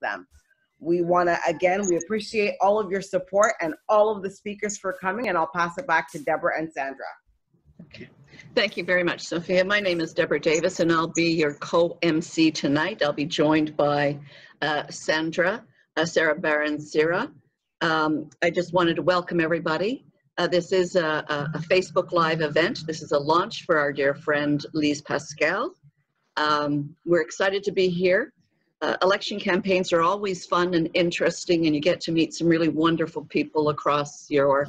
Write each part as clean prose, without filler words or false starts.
them. We want to, again, we appreciate all of your support and all of the speakers for coming, and I'll pass it back to Deborah and Sandra. Okay. Thank you very much, Sophia. My name is Deborah Davis, and I'll be your co-MC tonight. I'll be joined by Sarah Baron-Sira. I just wanted to welcome everybody. This is a Facebook Live event. This is a launch for our dear friend, Lise Pascal. We're excited to be here. Election campaigns are always fun and interesting, and you get to meet some really wonderful people across your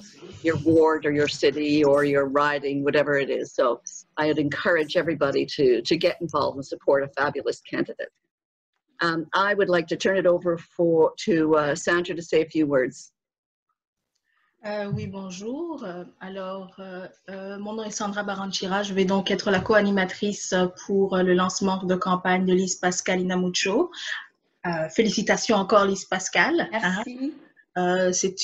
ward or your city or your riding, whatever it is. So I would encourage everybody to get involved and support a fabulous candidate. I would like to turn it over to Sandra to say a few words. Oui, bonjour. Alors, mon nom est Sandra Baron-Sira. Je vais donc être la co-animatrice pour le lancement de campagne de Lise Pascal Inamucho. Félicitations encore, Lise Pascal. Merci. C'est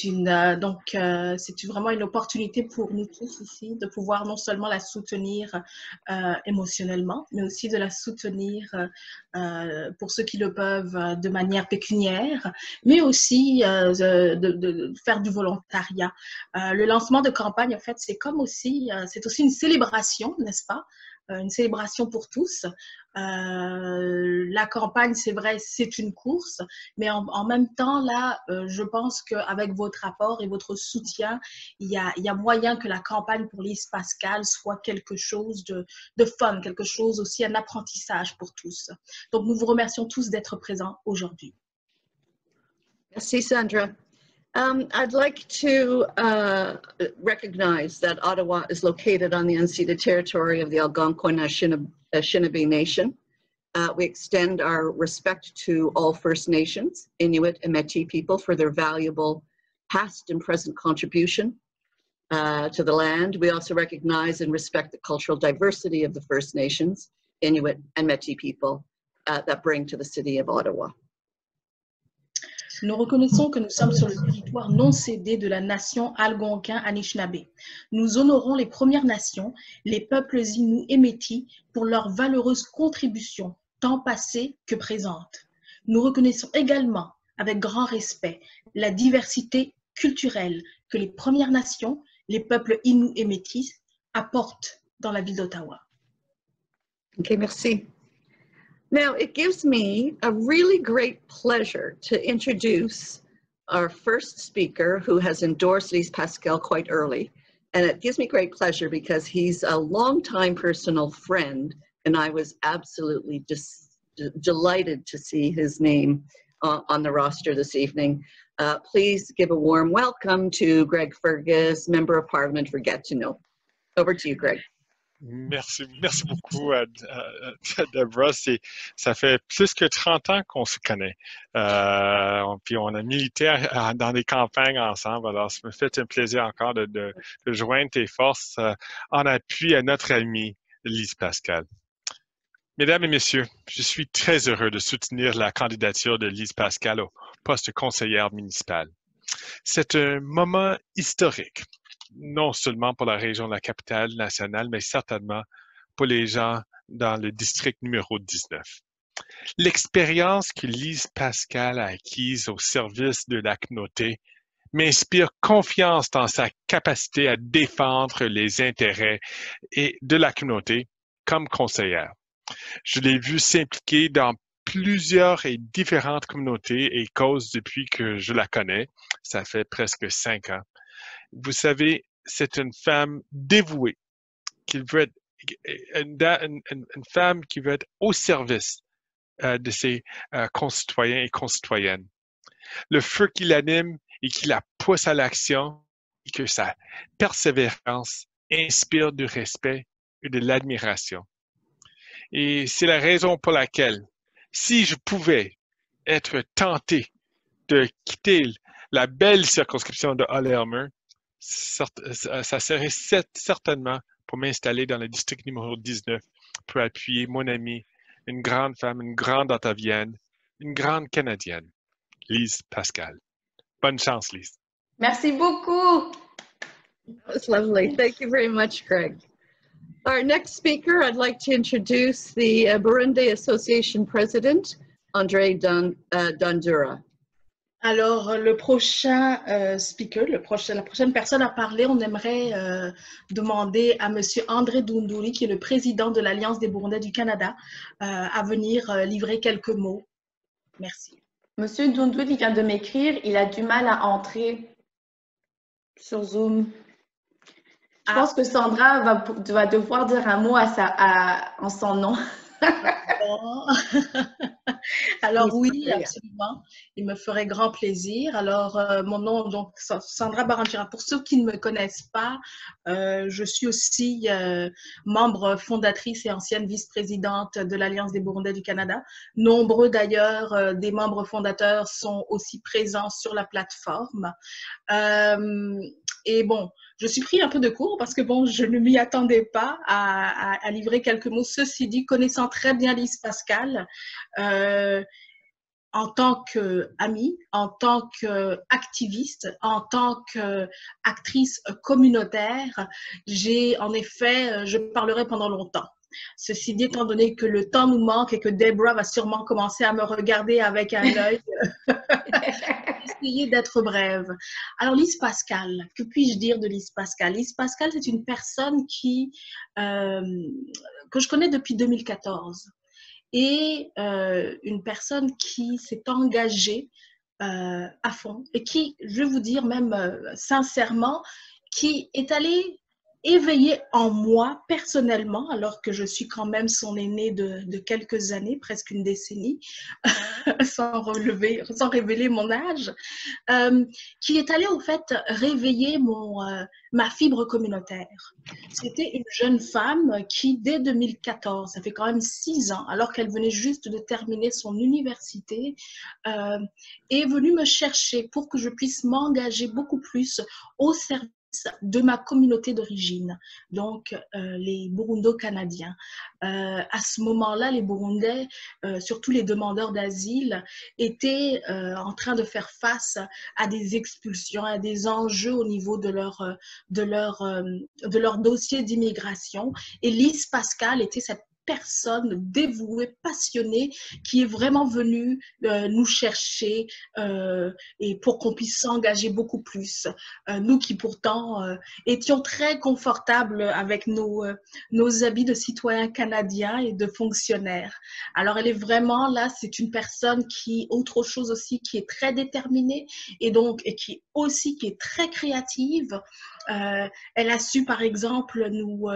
vraiment une opportunité pour nous tous ici de pouvoir non seulement la soutenir émotionnellement, mais aussi de la soutenir pour ceux qui le peuvent de manière pécuniaire, mais aussi de faire du volontariat. Le lancement de campagne, en fait, c'est aussi une célébration, n'est-ce pas? Une célébration pour tous. La campagne, c'est vrai, c'est une course, mais en même temps, là, je pense qu'avec votre apport et votre soutien, il y a moyen que la campagne pour Lise Pascal soit quelque chose de fun, quelque chose aussi, un apprentissage pour tous. Donc, nous vous remercions tous d'être présents aujourd'hui. Merci, Sandra. I'd like to recognize that Ottawa is located on the unceded territory of the Algonquin Anishinaabe Nation. We extend our respect to all First Nations, Inuit and Métis people for their valuable past and present contribution to the land. We also recognize and respect the cultural diversity of the First Nations, Inuit and Métis people that bring to the city of Ottawa. Nous reconnaissons que nous sommes sur le territoire non cédé de la nation algonquin Anishinaabe. Nous honorons les Premières Nations, les peuples Inuits et Métis pour leur valeureuse contribution, tant passée que présente. Nous reconnaissons également, avec grand respect, la diversité culturelle que les Premières Nations, les peuples Inuits et Métis apportent dans la ville d'Ottawa. Okay, merci. Now, it gives me a really great pleasure to introduce our first speaker who has endorsed Lise Pascal quite early. And it gives me great pleasure because he's a longtime personal friend, and I was absolutely just delighted to see his name on the roster this evening. Please give a warm welcome to Greg Fergus, Member of Parliament for Gatineau. Over to you, Greg. Merci beaucoup, Deborah. Ça fait plus que 30 ans qu'on se connaît. Puis on a milité dans des campagnes ensemble. Alors, ça me fait un plaisir encore de joindre tes forces en appui à notre amie Lise Pascal. Mesdames et messieurs, je suis très heureux de soutenir la candidature de Lise Pascal au poste de conseillère municipale. C'est un moment historique, non seulement pour la région de la capitale nationale, mais certainement pour les gens dans le district numéro 19. L'expérience que Lise Pascal a acquise au service de la communauté m'inspire confiance dans sa capacité à défendre les intérêts de la communauté comme conseillère. Je l'ai vue s'impliquer dans plusieurs et différentes communautés et causes depuis que je la connais. Ça fait presque 5 ans. Vous savez, c'est une femme dévouée, qui veut être une femme qui veut être au service de ses concitoyens et concitoyennes. Le feu qui l'anime et qui la pousse à l'action, et que sa persévérance inspire du respect et de l'admiration. Et c'est la raison pour laquelle, si je pouvais être tenté de quitter la belle circonscription de Hull-Aylmer, ça serait certainement pour m'installer dans le district numéro 19 pour appuyer mon amie, une grande femme, une grande Ottavienne, une grande Canadienne, Lise Pascal. Bonne chance, Lise. Merci beaucoup. That's lovely. Thank you very much, Greg. Our next speaker, I'd like to introduce the Burundi Association President, André Dandura. Alors, le prochain speaker, la prochaine personne à parler, on aimerait demander à Monsieur André Dundouri, qui est le président de l'Alliance des Burundais du Canada, à venir livrer quelques mots. Merci. Monsieur Dundouri vient de m'écrire, il a du mal à entrer sur Zoom. Je pense que Sandra va devoir dire un mot en son nom. Alors oui, absolument. Il me ferait grand plaisir. Alors, mon nom, donc, Sandra Barangira. Pour ceux qui ne me connaissent pas, je suis aussi membre fondatrice et ancienne vice-présidente de l'Alliance des Burundais du Canada. Nombreux d'ailleurs des membres fondateurs sont aussi présents sur la plateforme. Et bon, je suis pris un peu de cours parce que bon, je ne m'y attendais pas à livrer quelques mots. Ceci dit, connaissant très bien Lise Pascal, en tant qu'amie, en tant qu'activiste, en tant qu'actrice communautaire, en effet, je parlerai pendant longtemps. Ceci dit, étant donné que le temps nous manque et que Deborah va sûrement commencer à me regarder avec un œil, essayer d'être brève. Alors, Lise Pascal, que puis-je dire de Lise Pascal? Lise Pascal, c'est une personne que je connais depuis 2014 et une personne qui s'est engagée à fond et qui, je vais vous dire même sincèrement, qui est allée éveillé en moi personnellement, alors que je suis quand même son aînée de quelques années, presque une décennie, sans révéler mon âge, qui est allée au fait réveiller ma fibre communautaire. C'était une jeune femme qui, dès 2014, ça fait quand même 6 ans, alors qu'elle venait juste de terminer son université, est venue me chercher pour que je puisse m'engager beaucoup plus au service de ma communauté d'origine, donc les Burundo-Canadiens. À ce moment-là, les Burundais, surtout les demandeurs d'asile, étaient en train de faire face à des expulsions, à des enjeux au niveau de leur dossier d'immigration. Et Lise Pascal était cette personne dévouée, passionnée, qui est vraiment venue nous chercher et pour qu'on puisse s'engager beaucoup plus. Nous qui pourtant étions très confortables avec nos habits de citoyens canadiens et de fonctionnaires. Alors elle est vraiment là, c'est une personne qui, autre chose aussi, qui est très déterminée et qui est très créative. Elle a su, par exemple, nous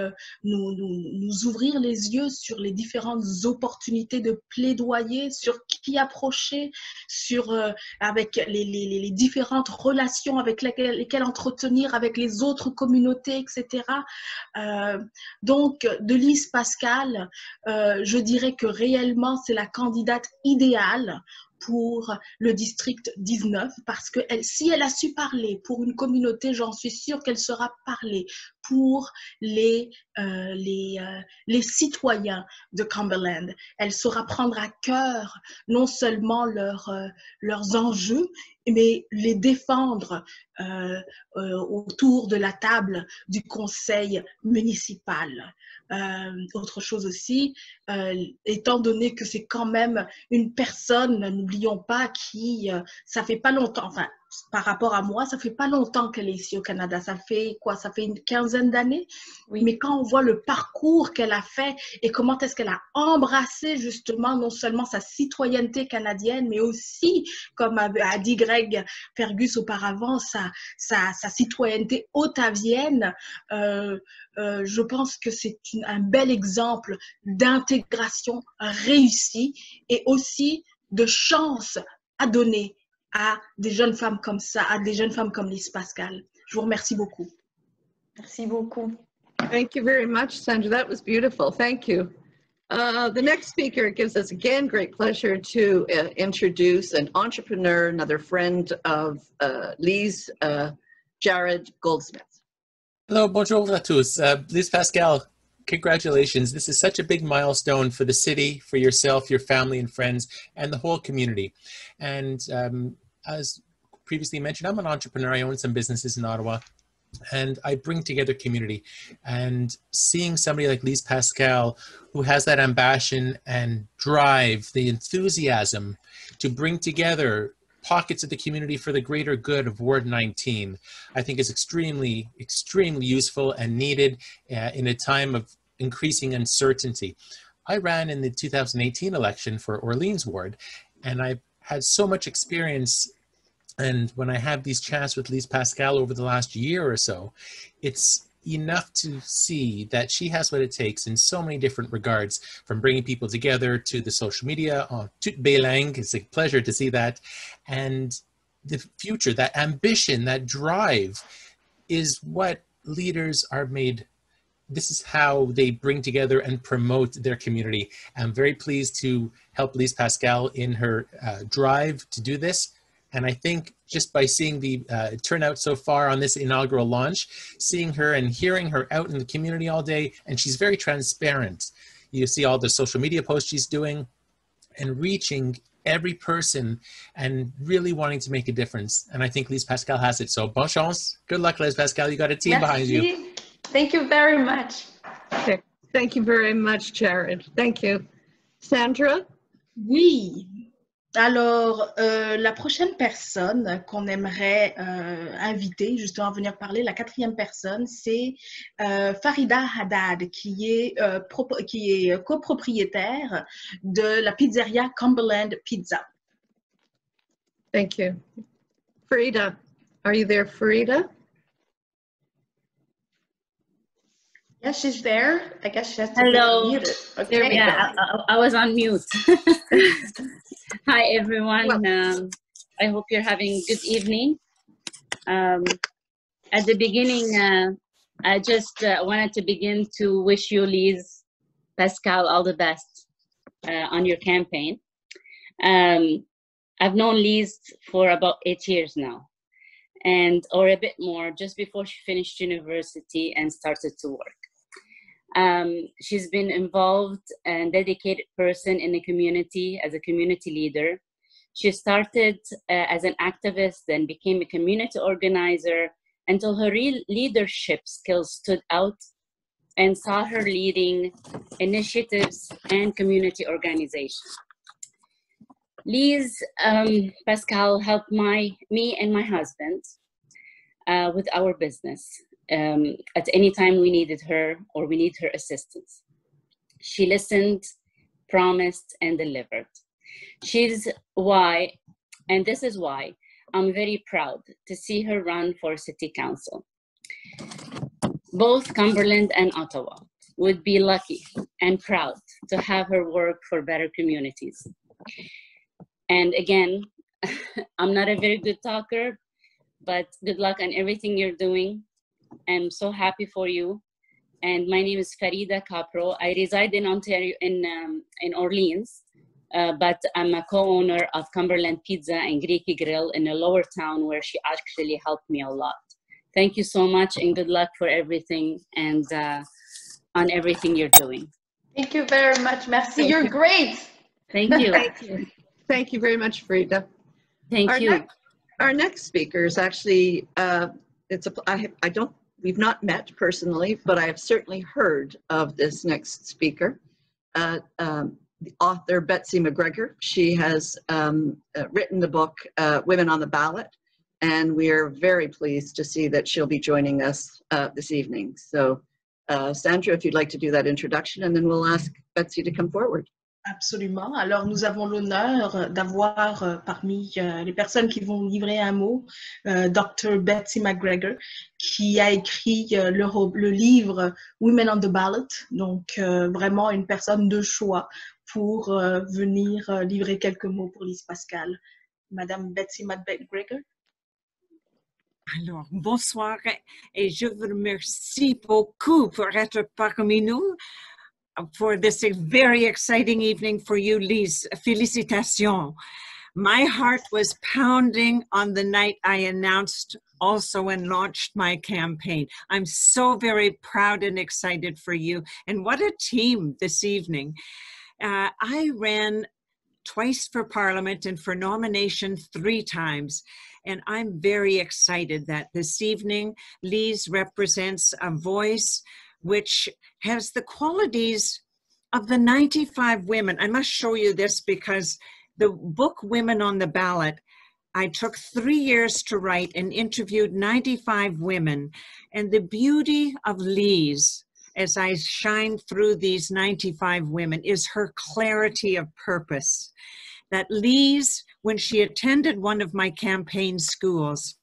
ouvrir les yeux sur les différentes opportunités de plaidoyer, sur qui approcher, avec les différentes relations avec lesquelles entretenir avec les autres communautés, etc. Donc, de Lise Pascal, je dirais que réellement, c'est la candidate idéale pour le district 19 parce que si elle a su parler pour une communauté, j'en suis sûre qu'elle saura parler pour les citoyens de Cumberland. Elle saura prendre à cœur non seulement leurs enjeux, mais les défendre autour de la table du conseil municipal. Autre chose aussi, étant donné que c'est quand même une personne, n'oublions pas, ça fait pas longtemps, enfin, par rapport à moi, ça fait pas longtemps qu'elle est ici au Canada. Ça fait quoi? Ça fait une quinzaine d'années. Oui. Mais quand on voit le parcours qu'elle a fait et comment est-ce qu'elle a embrassé justement non seulement sa citoyenneté canadienne, mais aussi, comme a dit Greg Fergus auparavant, sa citoyenneté ottavienne, je pense que c'est un bel exemple d'intégration réussie et aussi de chance à donner à des jeunes femmes comme ça, à des jeunes femmes comme Lise Pascal. Je vous remercie beaucoup. Merci beaucoup. Thank you very much, Sandra. That was beautiful. Thank you. The next speaker gives us again great pleasure to introduce an entrepreneur, another friend of Lise, Jared Goldsmith. Hello, bonjour à tous. Lise Pascal, congratulations. This is such a big milestone for the city, for yourself, your family and friends, and the whole community. And as previously mentioned, I'm an entrepreneur. I own some businesses in Ottawa. and I bring together community. And seeing somebody like Lise Pascal, who has that ambition and drive, the enthusiasm to bring together pockets of the community for the greater good of Ward 19, I think is extremely, extremely useful and needed in a time of increasing uncertainty. I ran in the 2018 election for Orleans Ward, and I had so much experience. And when I have these chats with Lise Pascal over the last year or so, it's enough to see that she has what it takes in so many different regards, from bringing people together to the social media, toute bilingue. It's a pleasure to see that. And the future, that ambition, that drive is what leaders are made. This is how they bring together and promote their community. I'm very pleased to help Lise Pascal in her drive to do this. And I think just by seeing the turnout so far on this inaugural launch, seeing her and hearing her out in the community all day, and she's very transparent. You see all the social media posts she's doing and reaching every person and really wanting to make a difference. And I think Lise Pascal has it. So bonne chance. Good luck, Lise Pascal. You got a team behind you. Thank you very much. Okay. Thank you very much, Jared. Thank you. Sandra? Oui. Alors, la prochaine personne qu'on aimerait inviter justement à venir parler, la quatrième personne, c'est Farida Haddad, qui est copropriétaire de la pizzeria Cumberland Pizza. Thank you. Farida, are you there, Farida? Yes, she's there. I guess she has to Hello. be muted. Okay. Yeah, I was on mute. Hi, everyone. I hope you're having a good evening. At the beginning, I just wanted to begin to wish you, Lise Pascal, all the best on your campaign. I've known Lise for about 8 years now, or a bit more, just before she finished university and started to work. She's been involved and dedicated person in the community as a community leader. She started as an activist, then became a community organizer until her real leadership skills stood out and saw her leading initiatives and community organizations. Lise Pascal helped me and my husband with our business. At any time we needed her or we need her assistance. She listened, promised, and delivered. She's why, and this is why, I'm very proud to see her run for City Council. Both Cumberland and Ottawa would be lucky and proud to have her work for better communities. And again, I'm not a very good talker, but good luck on everything you're doing. I'm so happy for you. And my name is Farida Capro. I reside in Ontario, in Orleans, but I'm a co-owner of Cumberland Pizza and Greeky Grill in a lower town where she actually helped me a lot. Thank you so much and good luck for everything and on everything you're doing. Thank you very much. Merci. You're great. Thank you. Thank you. Thank you very much, Farida. Thank you. Our next speaker is actually, we've not met personally, but I have certainly heard of this next speaker, the author Betsy McGregor. She has written the book, Women on the Ballot, and we are very pleased to see that she'll be joining us this evening. So Sandra, if you'd like to do that introduction, and then we'll ask Betsy to come forward. Absolument. Alors, nous avons l'honneur d'avoir parmi les personnes qui vont livrer un mot, Dr. Betsy McGregor, qui a écrit le livre Women on the Ballot, donc vraiment une personne de choix pour venir livrer quelques mots pour Lise Pascal. Madame Betsy McGregor. Alors, bonsoir et je vous remercie beaucoup pour être parmi nous. For this very exciting evening for you, Lise. Félicitations. My heart was pounding on the night I announced also and launched my campaign. I'm so very proud and excited for you. And what a team this evening. I ran twice for Parliament and for nomination 3 times. And I'm very excited that this evening Lise represents a voice which has the qualities of the 95 women. I must show you this because the book Women on the Ballot, I took 3 years to write and interviewed 95 women. And the beauty of Lise, as I shine through these 95 women, is her clarity of purpose. That Lise, when she attended one of my campaign schools,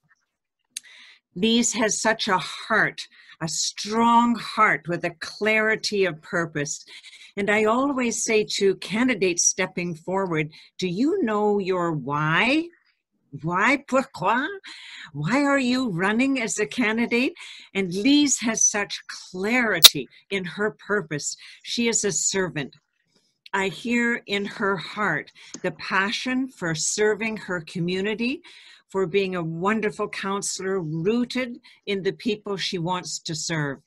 Lise has such a heart, a strong heart with a clarity of purpose. And I always say to candidates stepping forward, do you know your why? Why, pourquoi? Why are you running as a candidate? And Lise has such clarity in her purpose. She is a servant. I hear in her heart the passion for serving her community, for being a wonderful counselor rooted in the people she wants to serve.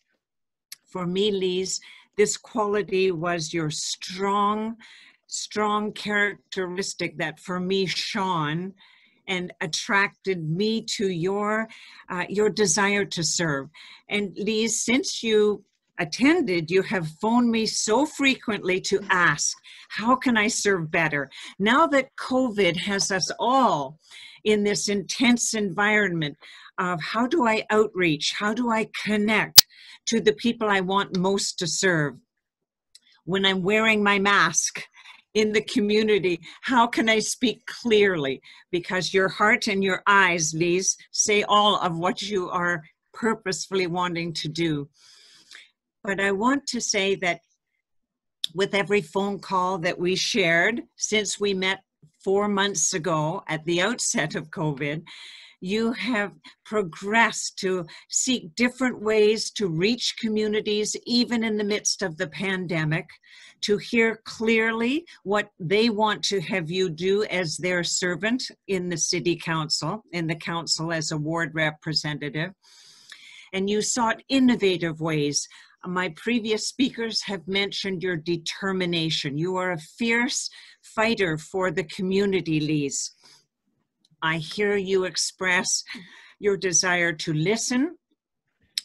For me, Lise, this quality was your strong characteristic that for me shone and attracted me to your desire to serve. And Lise, since you attended, you have phoned me so frequently to ask, how can I serve better? Now that COVID has us all in this intense environment of how do I outreach? How do I connect to the people I want most to serve? When I'm wearing my mask in the community, how can I speak clearly? Because your heart and your eyes, Lise, say all of what you are purposefully wanting to do. But I want to say that with every phone call that we shared since we met 4 months ago at the outset of COVID, you have progressed to seek different ways to reach communities, even in the midst of the pandemic, to hear clearly what they want to have you do as their servant in the city council, in the council as a ward representative. And you sought innovative ways. My previous speakers have mentioned your determination. You are a fierce fighter for the community, Lise. I hear you express your desire to listen,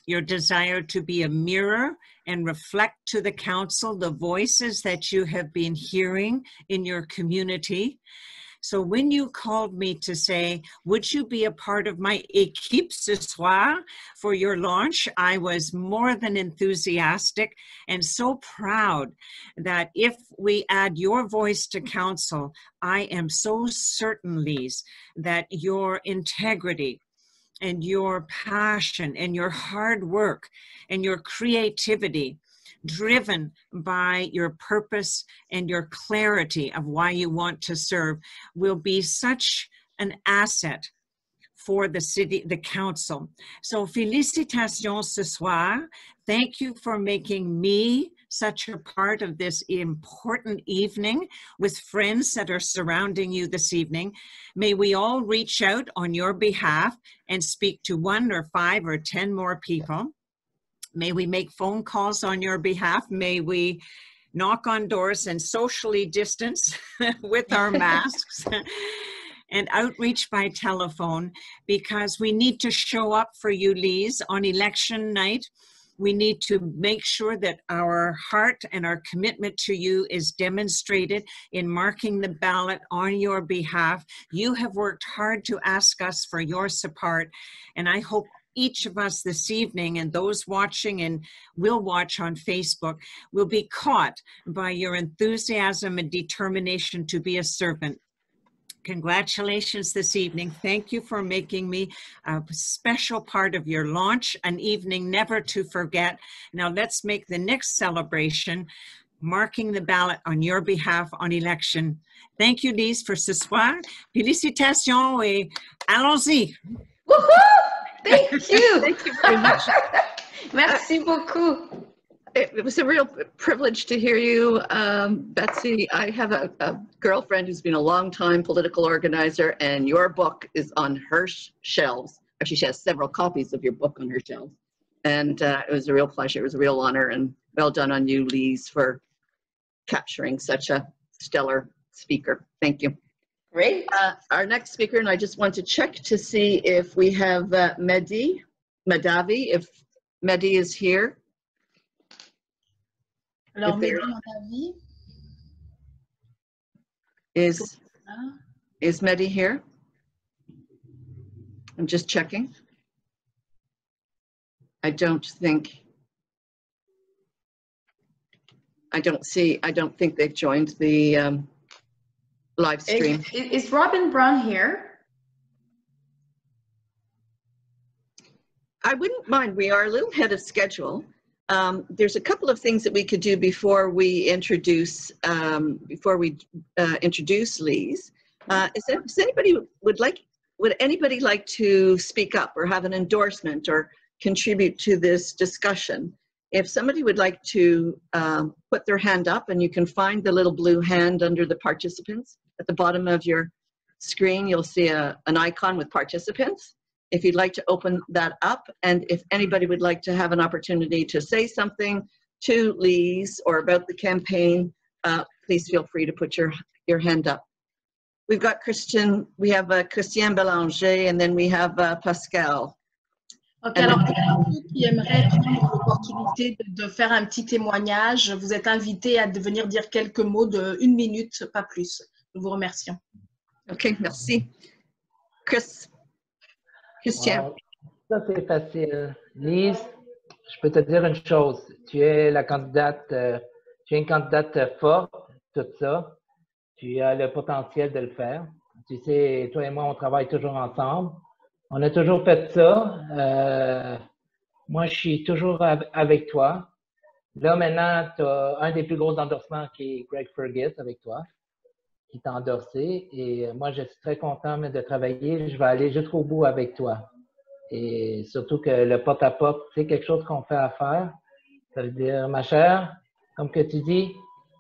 your desire to be a mirror and reflect to the council the voices that you have been hearing in your community. So when you called me to say, would you be a part of my équipe ce soir for your launch, I was more than enthusiastic and so proud that if we add your voice to council, I am so certain, Lise, that your integrity and your passion and your hard work and your creativity, driven by your purpose and your clarity of why you want to serve, will be such an asset for the city, the council. So félicitations ce soir. Thank you for making me such a part of this important evening with friends that are surrounding you this evening. May we all reach out on your behalf and speak to 1 or 5 or 10 more people. May we make phone calls on your behalf. May we knock on doors and socially distance with our masks and outreach by telephone, because we need to show up for you, Lise, on election night. We need to make sure that our heart and our commitment to you is demonstrated in marking the ballot on your behalf. You have worked hard to ask us for your support, and I hope each of us this evening, and those watching and will watch on Facebook, will be caught by your enthusiasm and determination to be a servant. Congratulations this evening. Thank you for making me a special part of your launch, an evening never to forget. Now let's make the next celebration marking the ballot on your behalf on election. Thank you, Lise, for ce soir. Félicitations et allons-y. Woohoo! Thank you. Thank you very much. Merci beaucoup. It was a real privilege to hear you, Betsy. I have a girlfriend who's been a long-time political organizer, and your book is on her shelves. Actually, she has several copies of your book on her shelves. And it was a real pleasure. It was a real honor, and well done on you, Lise, for capturing such a stellar speaker. Thank you. Great. Our next speaker, and I just want to check to see if we have Mehdi Mahdavi, if Mehdi is here. Alors, If there- Mehdi Mahdavi, Is Mehdi here? I'm just checking. I don't think they've joined the live stream. Is Robin Brown here? I wouldn't mind. We are a little ahead of schedule. There's a couple of things that we could do before we introduce Lise. Does anybody would anybody like to speak up or have an endorsement or contribute to this discussion? If somebody would like to put their hand up, and you can find the little blue hand under the participants at the bottom of your screen, you'll see an icon with participants. If you'd like to open that up, and if anybody would like to have an opportunity to say something to Lise or about the campaign, please feel free to put your hand up. We've got Christian Bélanger, and then we have Pascal. Ok, alors pour ceux qui aimeraient prendre l'opportunité de faire un petit témoignage, vous êtes invités à venir dire quelques mots de 1 minute, pas plus. Nous vous remercions. Ok, merci. Christian. Wow. Ça, c'est facile. Lise, je peux te dire une chose. Tu es une candidate forte, tout ça. Tu as le potentiel de le faire. Tu sais, toi et moi, on travaille toujours ensemble. On a toujours fait ça. Moi, je suis toujours avec toi. Là, maintenant, tu as un des plus gros endorsements qui est Greg Fergus avec toi, qui t'a endorsé. Et moi, je suis très content de travailler. Je vais aller jusqu'au bout avec toi. Et surtout que le porte-à-porte, c'est quelque chose qu'on fait à faire. Ça veut dire, ma chère, comme que tu dis,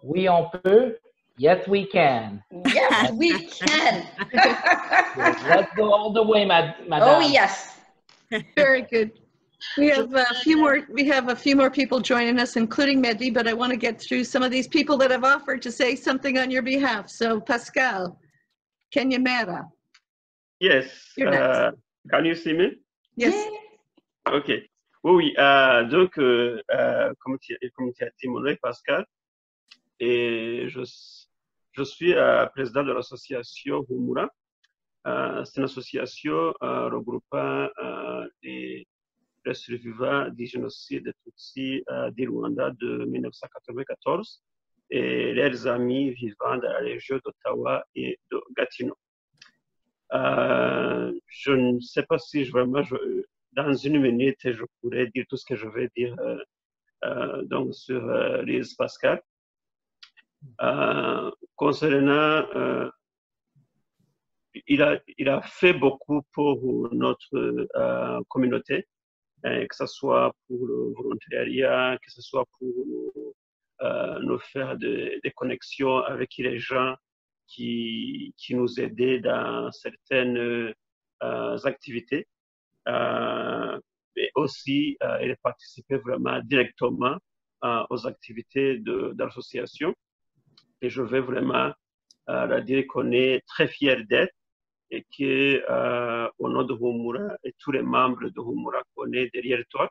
oui, on peut. Yes, we can. Yes, we can. Let's go all the way, madame. Oh, yes. Very good. We have a few more people joining us, including Mehdi, but I want to get through some of these people that have offered to say something on your behalf. So, Pascal, Kenyamera. Yes. You're next. Can you see me? Yes. OK. Oui. Donc, comme tu as dit, mon nom est Pascal, et je suis président de l'association Humura. C'est une association regroupant les survivants du génocide Tutsi du Rwanda de 1994 et leurs amis vivant dans la région d'Ottawa et de Gatineau. Je ne sais pas si dans 1 minute, je pourrais dire tout ce que je vais dire donc sur Lise Pascal. Concernant, il a fait beaucoup pour notre communauté, que ce soit pour le volontariat, que ce soit pour nous faire des connexions avec les gens qui nous aidaient dans certaines activités. Mais aussi, il participait vraiment directement aux activités de l'association. Et je veux vraiment leur dire qu'on est très fiers d'être et qu'au nom de Humura et tous les membres de Humura, qu'on est derrière toi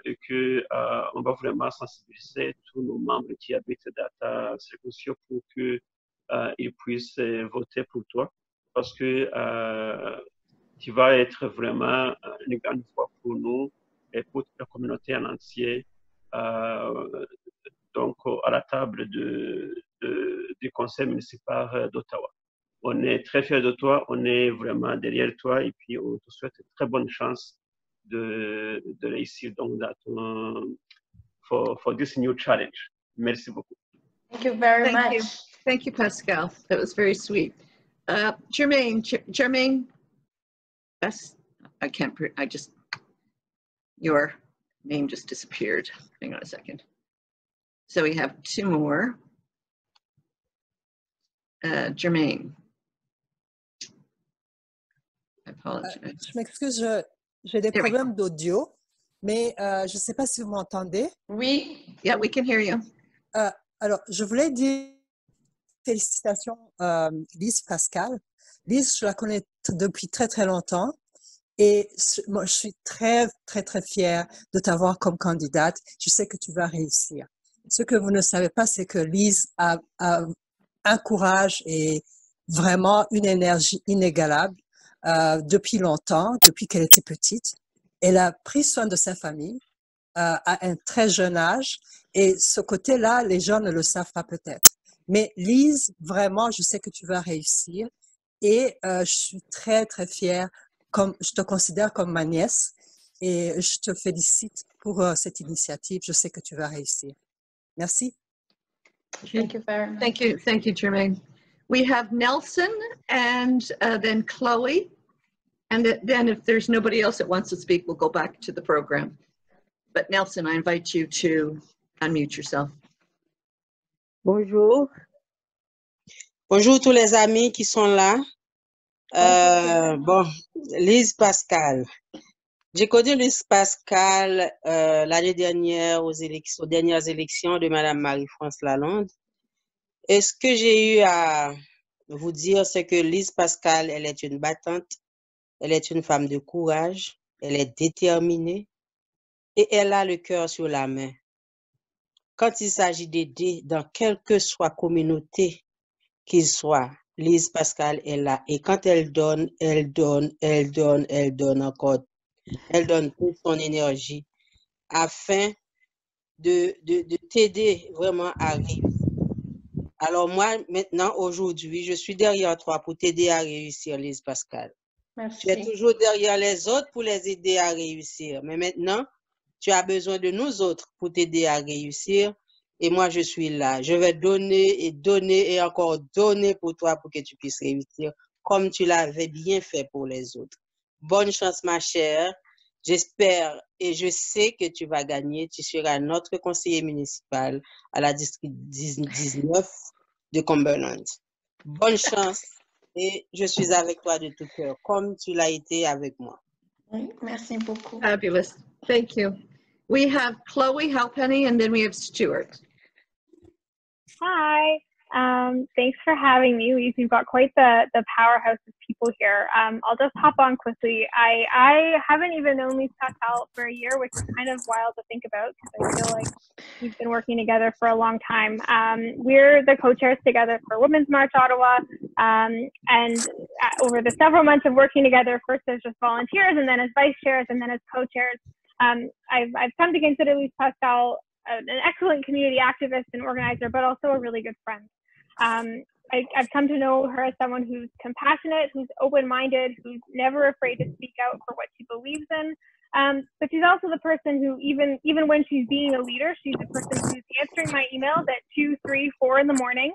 et qu'on va vraiment sensibiliser tous nos membres qui habitent dans ta circonscription pour qu'ils puissent voter pour toi parce que tu vas être vraiment une grande voix pour nous et pour la communauté en entier. Donc, à la table du conseil municipal d'Ottawa. On est très fiers de toi, on est vraiment derrière toi et puis on te souhaite une très bonne chance de réussir donc dans ton, for this new challenge. Merci beaucoup. Thank you very much. Thank you, Pascal. That was very sweet. Jermaine, your name just disappeared. Hang on a second. So we have 2 more. Jermaine. I apologize. Je m'excuse, j'ai des problèmes d'audio, mais je ne sais pas si vous m'entendez. Oui. Yeah, we can hear you. Alors, je voulais dire félicitations, Lise Pascal. Lise, je la connais depuis très, très longtemps. Et moi, je suis très, très, très fière de t'avoir comme candidate. Je sais que tu vas réussir. Ce que vous ne savez pas, c'est que Lise a un courage et vraiment une énergie inégalable depuis longtemps, depuis qu'elle était petite. Elle a pris soin de sa famille à un très jeune âge. Et ce côté-là, les gens ne le savent pas peut-être. Mais Lise, vraiment, je sais que tu vas réussir. Et je suis très, très fière. Je te considère comme ma nièce et je te félicite pour cette initiative. Je sais que tu vas réussir. Merci. Thank you very much. Thank you, Jermaine. We have Nelson and then Chloe. And then if there's nobody else that wants to speak, we'll go back to the program. But Nelson, I invite you to unmute yourself. Bonjour. Bonjour tous les amis qui sont là. Bon, Lise Pascal. J'ai connu Lise Pascal l'année dernière aux dernières élections de Madame Marie-France Lalonde. Et ce que j'ai eu à vous dire, c'est que Lise Pascal, elle est une battante, elle est une femme de courage, elle est déterminée et elle a le cœur sur la main. Quand il s'agit d'aider dans quelle que soit communauté qu'il soit, Lise Pascal est là. Et quand elle donne, elle donne, elle donne, elle donne encore. Elle donne toute son énergie afin de t'aider vraiment à réussir. Alors moi, maintenant, aujourd'hui, je suis derrière toi pour t'aider à réussir, Lise Pascal. Merci. Tu es toujours derrière les autres pour les aider à réussir. Mais maintenant, tu as besoin de nous autres pour t'aider à réussir. Et moi, je suis là. Je vais donner et donner et encore donner pour toi pour que tu puisses réussir comme tu l'avais bien fait pour les autres. Bonne chance, ma chère. J'espère et je sais que tu vas gagner. Tu seras notre conseiller municipal à la district 19 de Cumberland. Bonne chance et je suis avec toi de tout cœur, comme tu l'as été avec moi. Oui, merci beaucoup. Fabulous. Thank you. We have Chloe Halpenny and then we have Stuart. Hi. Thanks for having me. You've got quite the powerhouse of people here. I'll just hop on quickly. I haven't even known Lise Pascal for a year, which is kind of wild to think about because I feel like we've been working together for a long time. We're the co-chairs together for Women's March Ottawa. And over the several months of working together, first as just volunteers and then as vice chairs and then as co-chairs, I've come to consider Lise Pascal an excellent community activist and organizer, but also a really good friend. I've come to know her as someone who's compassionate, who's open-minded, who's never afraid to speak out for what she believes in. But she's also the person who, even when she's being a leader, she's the person who's answering my emails at 2, 3, 4 in the morning,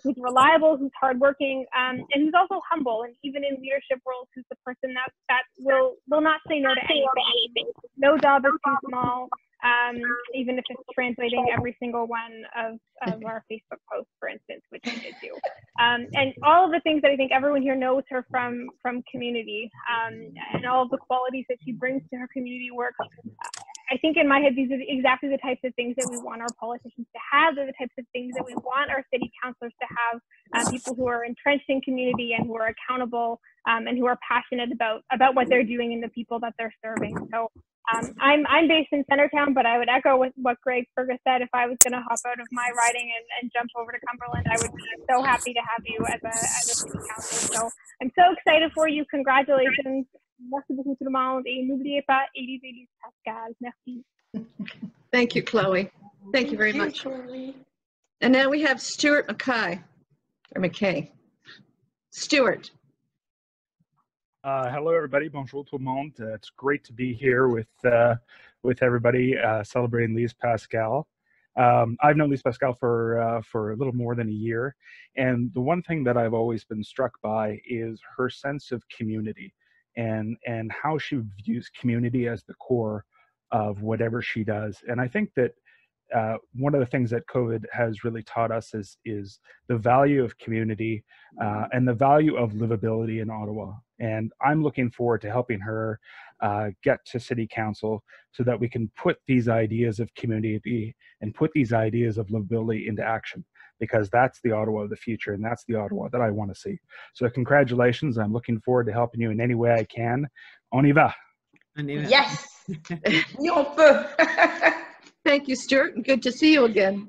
who's reliable, who's hardworking, and who's also humble. And even in leadership roles, who's the person that will not say no to anything. No job is too small. Even if it's translating every single one of our Facebook posts, for instance, which we did do. And all of the things that I think everyone here knows her from community, and all of the qualities that she brings to her community work. I think in my head, these are exactly the types of things that we want our politicians to have. They're the types of things that we want our city councilors to have, people who are entrenched in community and who are accountable and who are passionate about what they're doing and the people that they're serving. So I'm based in Centertown, but I would echo what Greg Fergus said. If I was going to hop out of my riding and jump over to Cumberland, I would be so happy to have you as a city councilor. So I'm so excited for you. Congratulations. Merci beaucoup tout le monde et n'oubliez pas Lise Pascal. Merci. Thank you, Chloe. Thank you very much. Chloe. And now we have Stuart McKay. Stuart. Hello, everybody. Bonjour tout le monde. It's great to be here with everybody celebrating Lise Pascal. I've known Lise Pascal for a little more than a year, and the one thing that I've always been struck by is her sense of community and how she views community as the core of whatever she does. And I think that one of the things that COVID has really taught us is the value of community and the value of livability in Ottawa. And I'm looking forward to helping her get to City Council so that we can put these ideas of community and put these ideas of livability into action. because that's the Ottawa of the future, and that's the Ottawa that I want to see. So congratulations. I'm looking forward to helping you in any way I can. On y va. Yes! Oui, on peut. Thank you, Stuart. Good to see you again.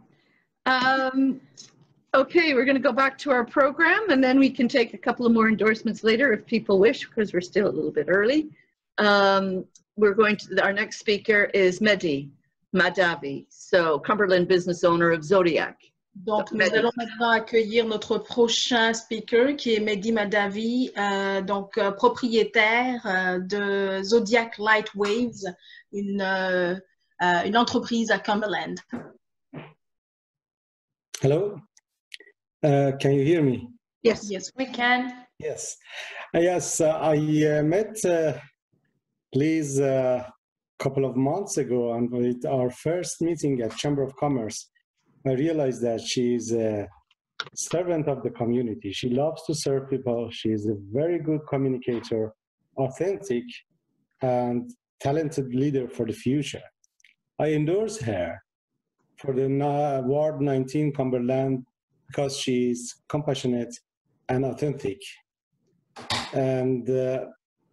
Okay, we're going to go back to our program, and then we can take a couple of more endorsements later if people wish, because we're still a little bit early. We're going to, our next speaker is Mehdi Mahdavi, so Cumberland business owner of Zodiac. Donc, nous allons maintenant accueillir notre prochain speaker qui est Mehdi Mahdavi, propriétaire de Zodiac Light Waves, une entreprise à Cumberland. Hello, can you hear me? Yes, yes, we can. Yes, yes. I met Liz a couple of months ago, and with our first meeting at Chamber of Commerce, I realized that she's a servant of the community. She loves to serve people. She's a very good communicator, authentic, and talented leader for the future. I endorse her for the Ward 19 Cumberland because she's compassionate and authentic. And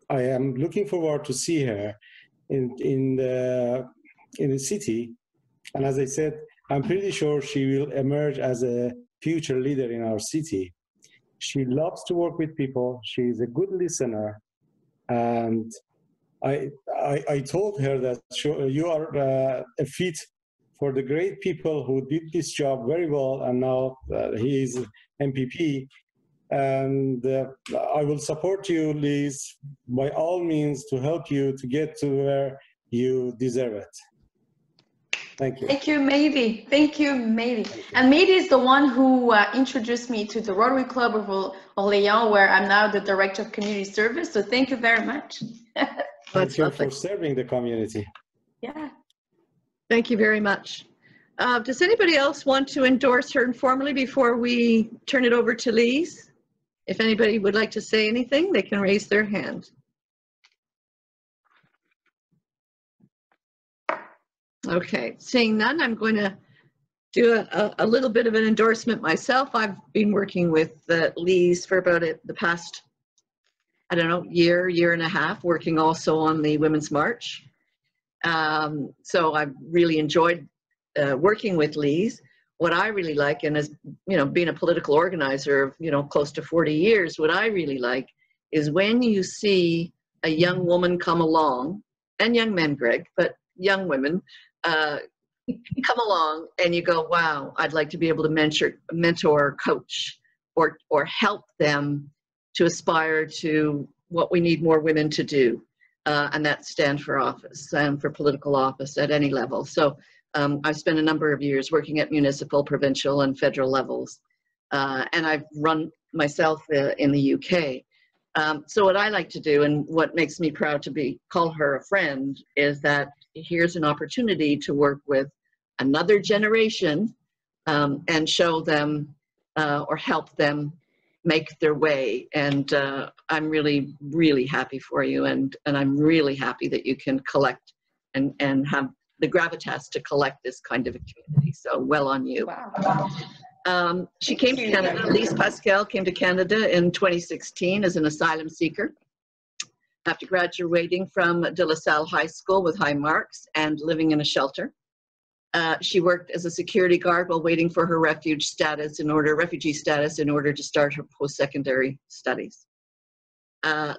I am looking forward to see her in the city. And as I said, I'm pretty sure she will emerge as a future leader in our city. She loves to work with people. She's a good listener. And I told her that you are a fit for the great people who did this job very well, and now he is MPP. And I will support you, Liz, by all means to help you to get to where you deserve it. Thank you. Thank you, Mehdi. Thank you, Mehdi. And Mehdi is the one who introduced me to the Rotary Club of Orléans, where I'm now the Director of Community Service. So thank you very much. Thank you for serving the community. Yeah. Thank you very much. Does anybody else want to endorse her informally before we turn it over to Lise? If anybody would like to say anything, they can raise their hand. Okay, seeing none, I'm going to do a little bit of an endorsement myself. I've been working with Lise for about the past, I don't know, year and a half, working also on the Women's March. So I've really enjoyed working with Lise. What I really like, and as you know, being a political organizer of close to 40 years, what I really like is when you see a young woman come along, and young men, Greg, but young women come along, and you go, wow, I'd like to be able to mentor, coach, or help them to aspire to what we need more women to do, and that's stand for office and for political office at any level. So I've spent a number of years working at municipal, provincial, and federal levels, and I've run myself in the UK. So what I like to do, and what makes me proud to call her a friend, is that here's an opportunity to work with another generation and show them or help them make their way. And I'm really, really happy for you, and I'm really happy that you can collect and have the gravitas to collect this kind of a community. So well on you. Wow. She came to Canada, Lise Pascal came to Canada in 2016 as an asylum seeker after graduating from De La Salle High School with high marks and living in a shelter. She worked as a security guard while waiting for her refugee status in order to start her post-secondary studies.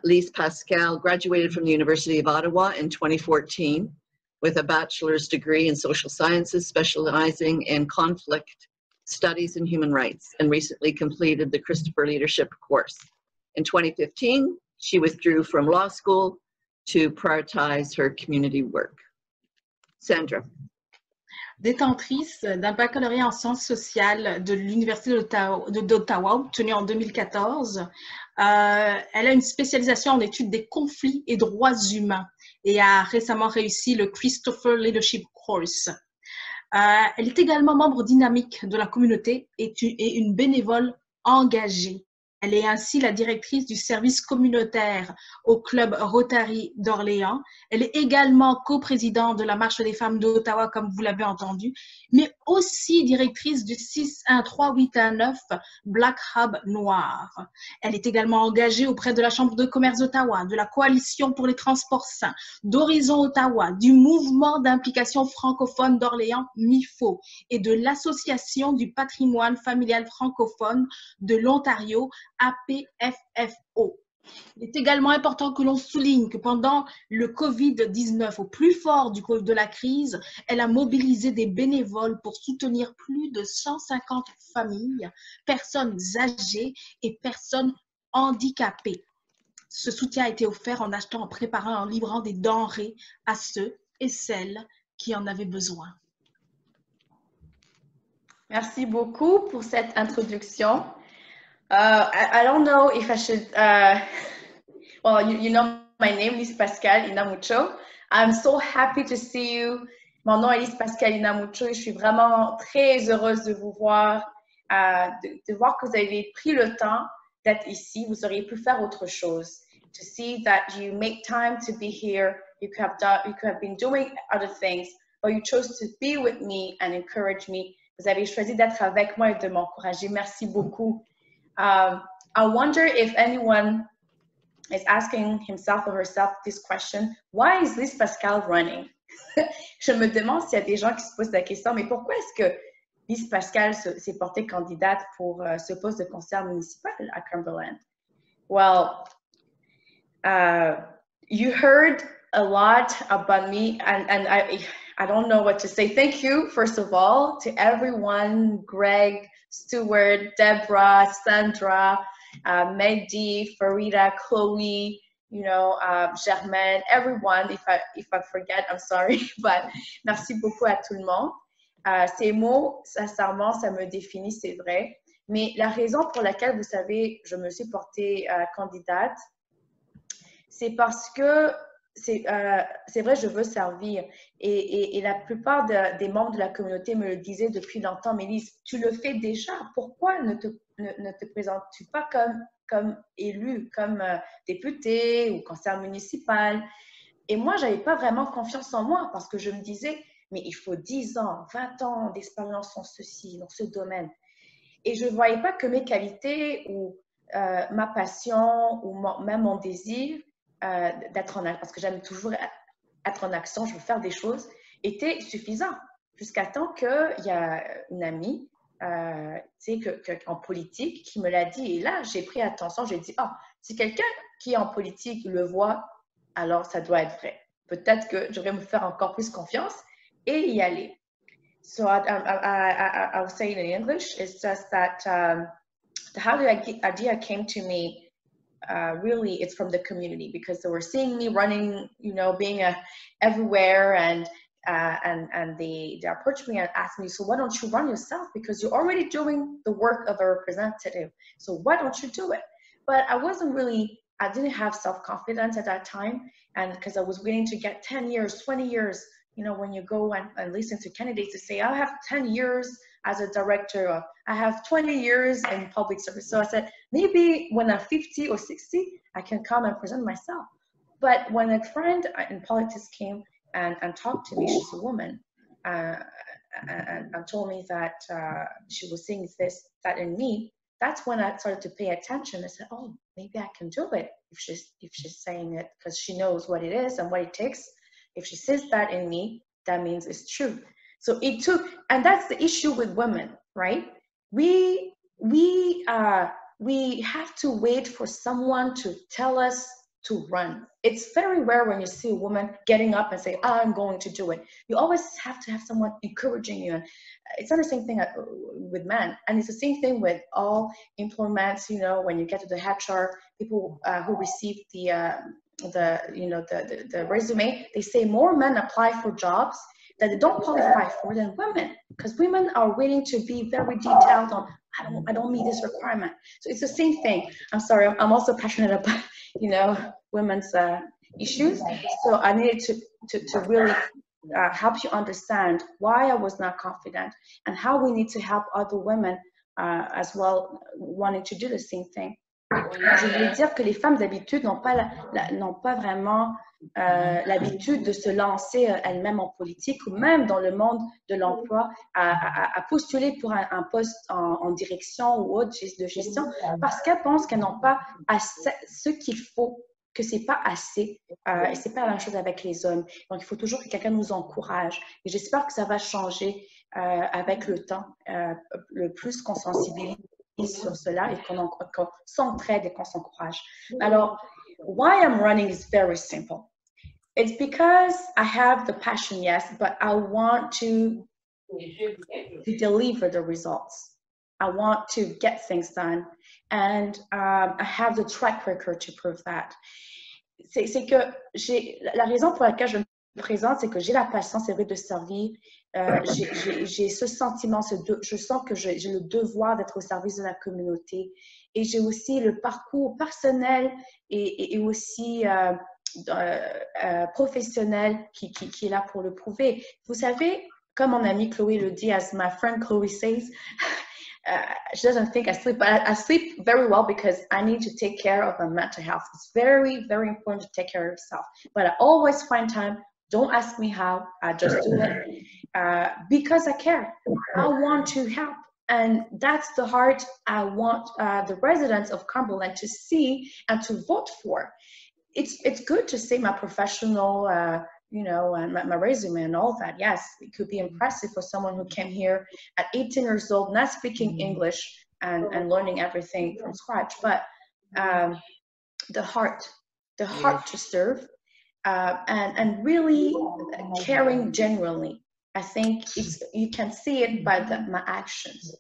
Lise Pascal graduated from the University of Ottawa in 2014 with a bachelor's degree in social sciences, specializing in conflict studies and human rights, and recently completed the Christopher Leadership course. In 2015, she withdrew from law school to prioritize her community work. Sandra. Détentrice d'un baccalauréat en sciences sociales de l'Université d'Ottawa, obtenu en 2014. Elle a une spécialisation en études des conflits et droits humains et a récemment réussi le Christopher Leadership Course. Elle est également membre dynamique de la communauté et une bénévole engagée. Elle est ainsi la directrice du service communautaire au Club Rotary d'Orléans. Elle est également coprésidente de la Marche des femmes d'Ottawa, comme vous l'avez entendu. Mais aussi directrice du 613-819 Black Hub Noir. Elle est également engagée auprès de la Chambre de commerce d'Ottawa, de la Coalition pour les transports sains, d'Horizon Ottawa, du Mouvement d'implication francophone d'Orléans MIFO et de l'Association du patrimoine familial francophone de l'Ontario APFFO. Il est également important que l'on souligne que pendant le COVID-19, au plus fort de la crise, elle a mobilisé des bénévoles pour soutenir plus de 150 familles, personnes âgées et personnes handicapées. Ce soutien a été offert en achetant, en préparant, en livrant des denrées à ceux et celles qui en avaient besoin. Merci beaucoup pour cette introduction. I don't know if I should, well, you know my name, Lise Pascal Inamucho. I'm so happy to see you. Mon nom est Lise Pascal Inamucho et je suis vraiment très heureuse de vous voir, de voir que vous avez pris le temps d'être ici. Vous auriez pu faire autre chose. To see that you make time to be here. You could have been doing other things, but you chose to be with me and encourage me. Vous avez choisi d'être avec moi et de m'encourager. Merci beaucoup. I wonder if anyone is asking himself or herself this question, why is Lise Pascal running? Je me demande s'il y a des gens qui se posent la question, mais pourquoi est-ce que Lise Pascal s'est portée candidate pour ce poste de conseillère municipale à Cumberland? Well, you heard a lot about me, and I don't know what to say. Thank you, first of all, to everyone, Greg, Stuart, Deborah, Sandra, Mehdi, Farida, Chloe, you know, Germaine, everyone. If I forget, I'm sorry, but merci beaucoup à tout le monde. Ces mots, sincèrement, ça me définit, c'est vrai. Mais la raison pour laquelle, vous savez, je me suis portée candidate, c'est parce que c'est vrai, je veux servir. Et la plupart des membres de la communauté me le disaient depuis longtemps, mais Lise, tu le fais déjà. Pourquoi ne te présentes-tu pas comme élu, comme député ou conseillère municipale? Et moi, je n'avais pas vraiment confiance en moi parce que je me disais, mais il faut 10 ans, 20 ans d'expérience dans ceci, dans ce domaine. Et je ne voyais pas que mes qualités ou ma passion ou même mon désir d'être en action, parce que j'aime toujours être en action, je veux faire des choses, était suffisant. Jusqu'à temps qu'il y a une amie en politique qui me l'a dit. Et là, j'ai pris attention, j'ai dit, si quelqu'un qui est en politique le voit, alors ça doit être vrai. Peut-être que je vais me faire encore plus confiance et y aller. So I'll say it in English. It's just that how the idea came to me. Really, it's from the community because they were seeing me running, you know, being everywhere, and they approached me and asked me, so why don't you run yourself? Because you're already doing the work of a representative. So why don't you do it? But I didn't have self-confidence at that time, and because I was waiting to get 10 years, 20 years, you know, when you go and listen to candidates to say, I have 10 years as a director, or I have 20 years in public service. So I said, maybe when I'm 50 or 60, I can come and present myself. But when a friend in politics came and talked to me, she's a woman, and told me that she was seeing that in me, that's when I started to pay attention. I said, oh, maybe I can do it if she's saying it, because she knows what it is and what it takes. If she says that in me, that means it's true. So it took, and that's the issue with women, right? We have to wait for someone to tell us to run. It's very rare when you see a woman getting up and say, I'm going to do it. You always have to have someone encouraging you. And it's not the same thing with men. And it's the same thing with all employments, you know, when you get to the HR, people who receive the resume, they say more men apply for jobs that they don't qualify for than women, because women are willing to be very detailed on, I don't meet this requirement. So it's the same thing. I'm sorry, I'm also passionate about, you know, women's issues. So I needed to really help you understand why I was not confident and how we need to help other women as well wanting to do the same thing. Je voulais dire que les femmes d'habitude n'ont pas vraiment l'habitude de se lancer elles-mêmes en politique ou même dans le monde de l'emploi à postuler pour un poste en direction ou autre de gestion parce qu'elles pensent qu'elles n'ont pas assez, ce qu'il faut, que c'est pas assez et c'est pas la même chose avec les hommes. Donc il faut toujours que quelqu'un nous encourage et j'espère que ça va changer avec le temps, le plus qu'on sensibilise sur cela et qu'on s'entraide et qu'on s'encourage. Alors, why I'm running is very simple. It's because I have the passion, yes, but I want to deliver the results. I want to get things done, and I have the track record to prove that. C'est que la raison pour laquelle je me présente, c'est que j'ai la passion, c'est vrai, de servir. J'ai ce sentiment, je sens que j'ai le devoir d'être au service de la communauté. Et j'ai aussi le parcours personnel et aussi professionnel qui est là pour le prouver. Vous savez, comme mon amie Chloé le dit, as my friend Chloe says, she doesn't think I sleep, but I sleep very well because I need to take care of my mental health. It's very, very important to take care of yourself. But I always find time. Don't ask me how. I just do it because I care. I want to help. And that's the heart I want the residents of Cumberland to see and to vote for. It's good to say my professional, you know, and my resume and all that. Yes, it could be impressive for someone who came here at 18 years old, not speaking English and learning everything from scratch. But the heart to serve and really caring genuinely. I think you can see it by my actions.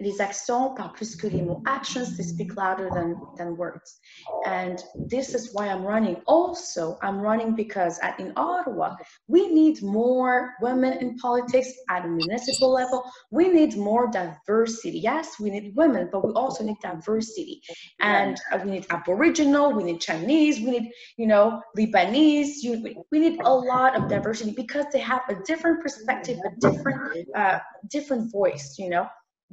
Les actions parlent plus que les mots. Actions, they speak louder than words. And this is why I'm running. Also, I'm running because in Ottawa, we need more women in politics at a municipal level. We need more diversity. Yes, we need women, but we also need diversity. And we need Aboriginal, we need Chinese, we need, you know, Lebanese. We need a lot of diversity because they have a different perspective, a different voice, you know,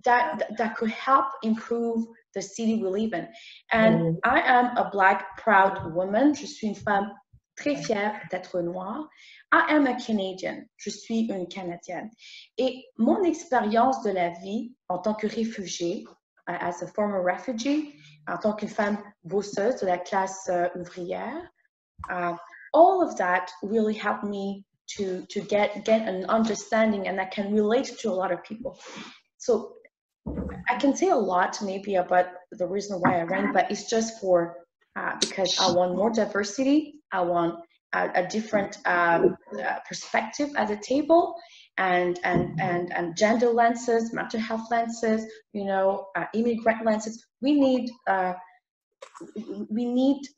that could help improve the city we live in. And I am a Black proud woman. Je suis une femme très fière d'être noire. I am a Canadian. Je suis une Canadienne. Et mon expérience de la vie en tant que réfugiée, as a former refugee, en tant qu'une femme bosseuse de la classe ouvrière, all of that really helped me to get an understanding, and I can relate to a lot of people. So I can say a lot maybe about the reason why I ran, but it's just for because I want more diversity. I want a different perspective at the table, and gender lenses, mental health lenses, you know, immigrant lenses. We need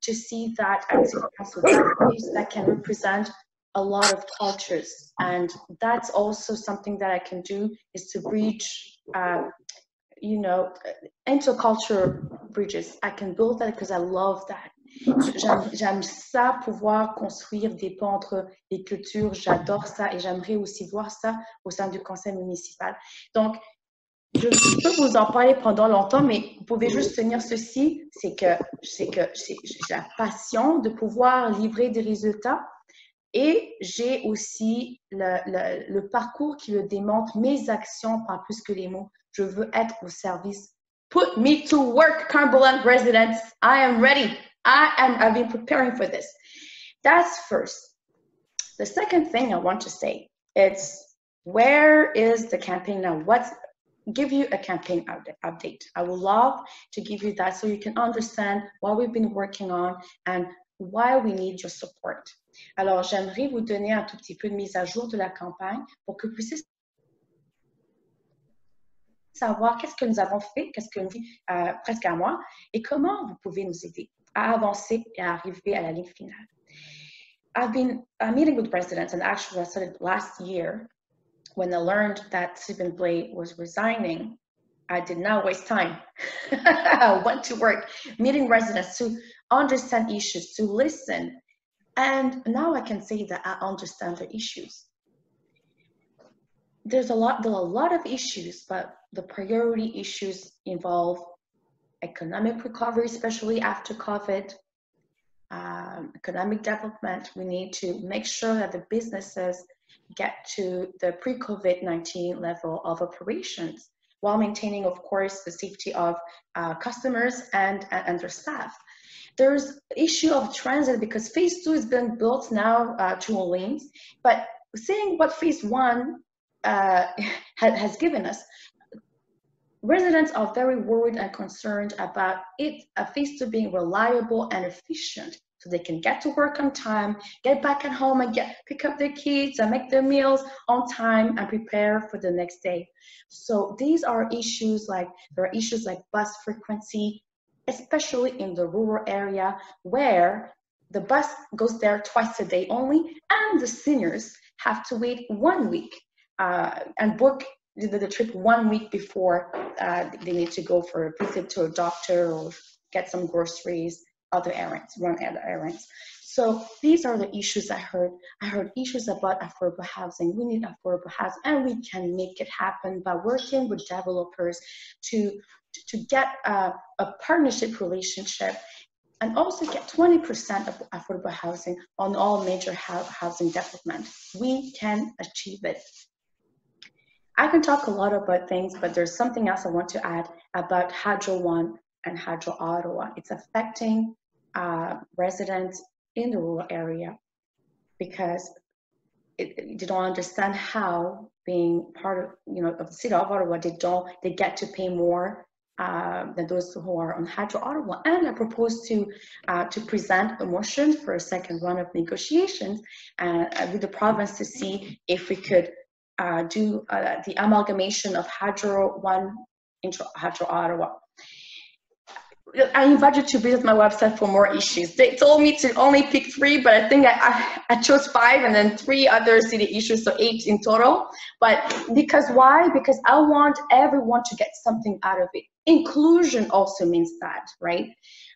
to see that as that can represent a lot of cultures, and that's also something that I can do, is to bridge, you know, intercultural bridges. I can build that because I love that. J'aime ça, pouvoir construire des ponts entre les cultures. J'adore ça et j'aimerais aussi voir ça au sein du conseil municipal. Donc, je peux vous en parler pendant longtemps, mais vous pouvez juste tenir ceci, c'est que j'ai la passion de pouvoir livrer des résultats. Et j'ai aussi le parcours qui le démontre. Mes actions parlent plus que les mots. Je veux être au service. Put me to work, Cumberland residents. I am ready. I've been preparing for this. That's first. The second thing I want to say, it's where is the campaign now? Give you a campaign update. I would love to give you that so you can understand what we've been working on and why we need your support. Alors, j'aimerais vous donner un tout petit peu de mise à jour de la campagne pour que vous puissiez savoir qu'est-ce que nous avons fait, qu'est-ce que nous fait presque un mois, et comment vous pouvez nous aider à avancer et à arriver à la ligne finale. I've been meeting with residents, and actually I started last year when I learned that Stephen Blais was resigning. I did not waste time. I went to work, meeting residents to understand issues, to listen. And now I can say that I understand the issues. There are a lot of issues, but the priority issues involve economic recovery, especially after COVID, economic development. We need to make sure that the businesses get to the pre-COVID-19 level of operations while maintaining, of course, the safety of customers and their staff. There's issue of transit because phase 2 has been built now to lanes, but seeing what phase 1 has given us, residents are very worried and concerned about phase 2 being reliable and efficient, so they can get to work on time, get back at home and pick up their kids and make their meals on time and prepare for the next day. So these are issues like, there are issues like bus frequency, especially in the rural area where the bus goes there twice a day only, and the seniors have to wait 1 week and book the trip 1 week before they need to go for a visit to a doctor or get some groceries, other errands, run other errands. So these are the issues I heard. I heard issues about affordable housing. We need affordable housing, and we can make it happen by working with developers to get a partnership relationship and also get 20% of affordable housing on all major housing development. We can achieve it. I can talk a lot about things, but there's something else I want to add about Hydro One and Hydro Ottawa. It's affecting residents in the rural area because they don't understand how, being part of the city of Ottawa, they get to pay more than those who are on Hydro Ottawa. And I propose to present a motion for a second round of negotiations with the province to see if we could do the amalgamation of Hydro One into Hydro Ottawa. I invite you to visit my website for more issues. They told me to only pick 3, but I think I chose 5 and then 3 other city issues, so 8 in total. But why? Because I want everyone to get something out of it. Inclusion also means that, right?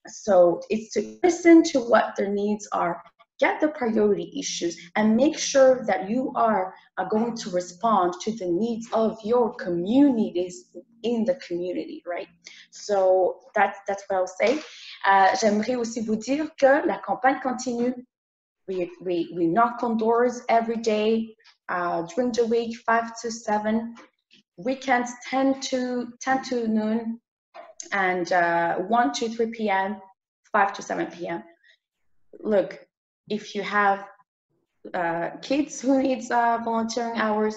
So it's to listen to what their needs are, get the priority issues, and make sure that you are going to respond to the needs of your communities in the community, right? So that's what I'll say. J'aimerais aussi vous dire que la campagne continue. We knock on doors every day during the week, 5 to 7. Weekends 10 to noon, and 1 to 3 p.m., 5 to 7 p.m. Look, if you have kids who needs volunteering hours,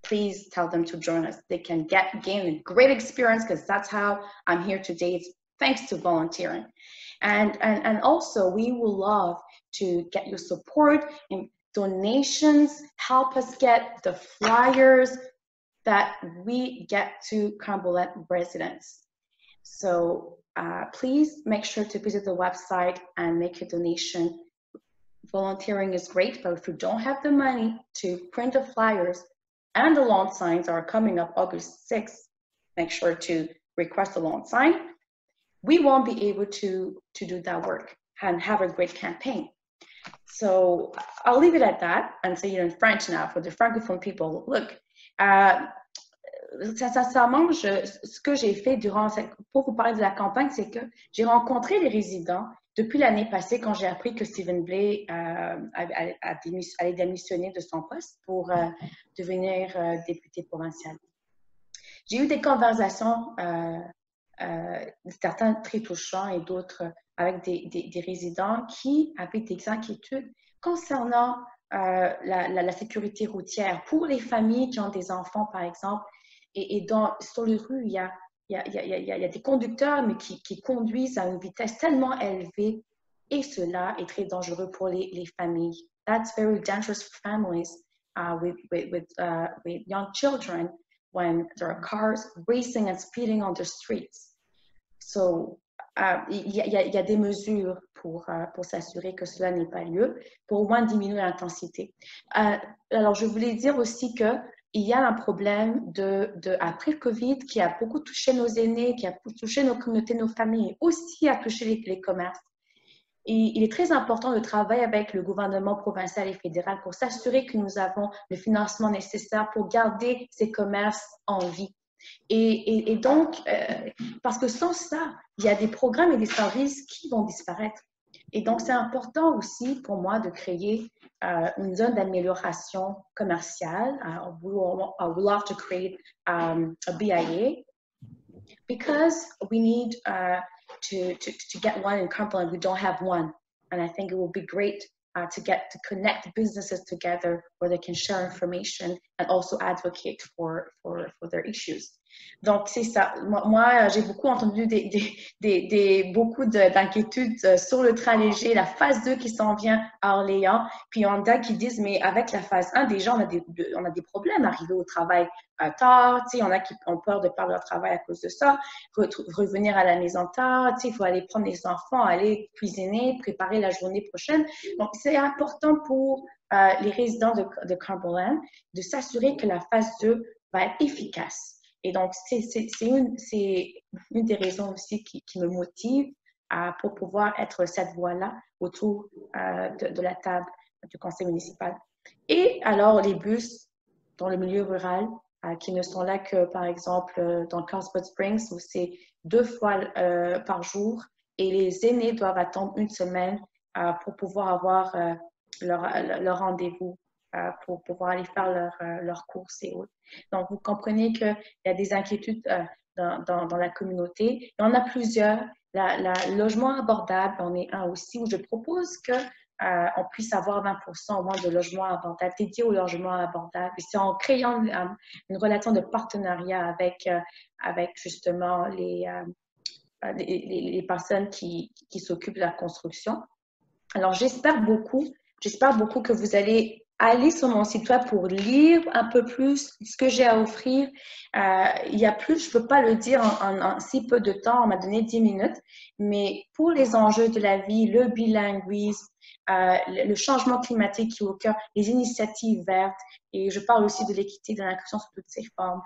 please tell them to join us. They can gain a great experience, because that's how I'm here today. It's thanks to volunteering. And also, we will love to get your support and donations. Help us get the flyers that we get to Camboulette residents. So please make sure to visit the website and make a donation. Volunteering is great, but if you don't have the money to print the flyers, and the lawn signs are coming up August 6th, make sure to request a lawn sign. We won't be able to do that work and have a great campaign. So I'll leave it at that and say it in French now for the Francophone people. Look, sincèrement, ce que j'ai fait pour vous parler de la campagne, c'est que j'ai rencontré les résidents depuis l'année passée, quand j'ai appris que Stephen Blais allait démissionner de son poste pour devenir député provincial. J'ai eu des conversations, certains très touchants et d'autres avec des résidents qui avaient des inquiétudes concernant la sécurité routière pour les familles qui ont des enfants, par exemple. Et sur les rues, il y a des conducteurs mais qui conduisent à une vitesse tellement élevée, et cela est très dangereux pour les familles. That's very dangerous for families with young children when there are cars racing and speeding on the streets. So il y a des mesures pour s'assurer que cela n'ait pas lieu, pour au moins diminuer l'intensité. Alors je voulais dire aussi que il y a un problème après le COVID qui a beaucoup touché nos aînés, qui a touché nos communautés, nos familles, aussi a touché les commerces. Et il est très important de travailler avec le gouvernement provincial et fédéral pour s'assurer que nous avons le financement nécessaire pour garder ces commerces en vie. Et donc, parce que sans ça, il y a des programmes et des services qui vont disparaître. Et donc, c'est important aussi pour moi de créer une zone d'amélioration commerciale. We would love to create a BIA because we need to get one in Cumberland. We don't have one. And I think it will be great to connect businesses together where they can share information and also advocate for their issues. Donc, c'est ça. Moi j'ai beaucoup entendu beaucoup d'inquiétudes sur le train léger, la phase 2 qui s'en vient à Orléans. Puis il y en a qui disent, mais avec la phase 1, déjà, on a des problèmes à arriver au travail tard. Il y en a qui ont peur de perdre leur travail à cause de ça. Revenir à la maison tard. Il faut aller prendre les enfants, aller cuisiner, préparer la journée prochaine. Donc, c'est important pour les résidents de Cumberland de s'assurer que la phase 2 va être efficace. Et donc, c'est une des raisons aussi qui me motive pour pouvoir être cette voix-là autour de la table du conseil municipal. Et alors, les bus dans le milieu rural qui ne sont là que, par exemple, dans Carlsbad Springs, où c'est 2 fois par jour, et les aînés doivent attendre 1 semaine pour pouvoir avoir leur rendez-vous, pour pouvoir aller faire leurs courses et autres. Donc, vous comprenez qu'il y a des inquiétudes dans la communauté. Il y en a plusieurs. Le logement abordable, on est un aussi, où je propose qu'on puisse avoir 20% au moins de logements abordables, dédiés au logement abordable. Et c'est en créant une relation de partenariat avec justement les personnes qui s'occupent de la construction. Alors, j'espère beaucoup que vous allez aller sur mon site web pour lire un peu plus ce que j'ai à offrir. Il y a plus, je ne peux pas le dire en si peu de temps, on m'a donné 10 minutes, mais pour les enjeux de la vie, le bilinguisme, le changement climatique qui est au cœur, les initiatives vertes, et je parle aussi de l'équité, de l'inclusion sous toutes ses formes.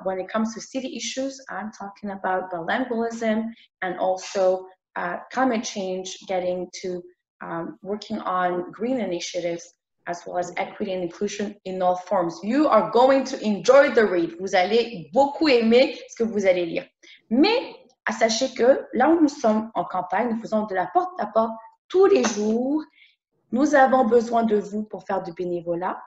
When it comes to city issues, I'm talking about bilingualism and also climate change, getting to working on green initiatives, as well as equity and inclusion in all forms. You are going to enjoy the read. Vous allez beaucoup aimer ce que vous allez lire. Mais sachez que là où nous sommes en campagne, nous faisons de la porte-à-porte tous les jours. Nous avons besoin de vous pour faire du bénévolat.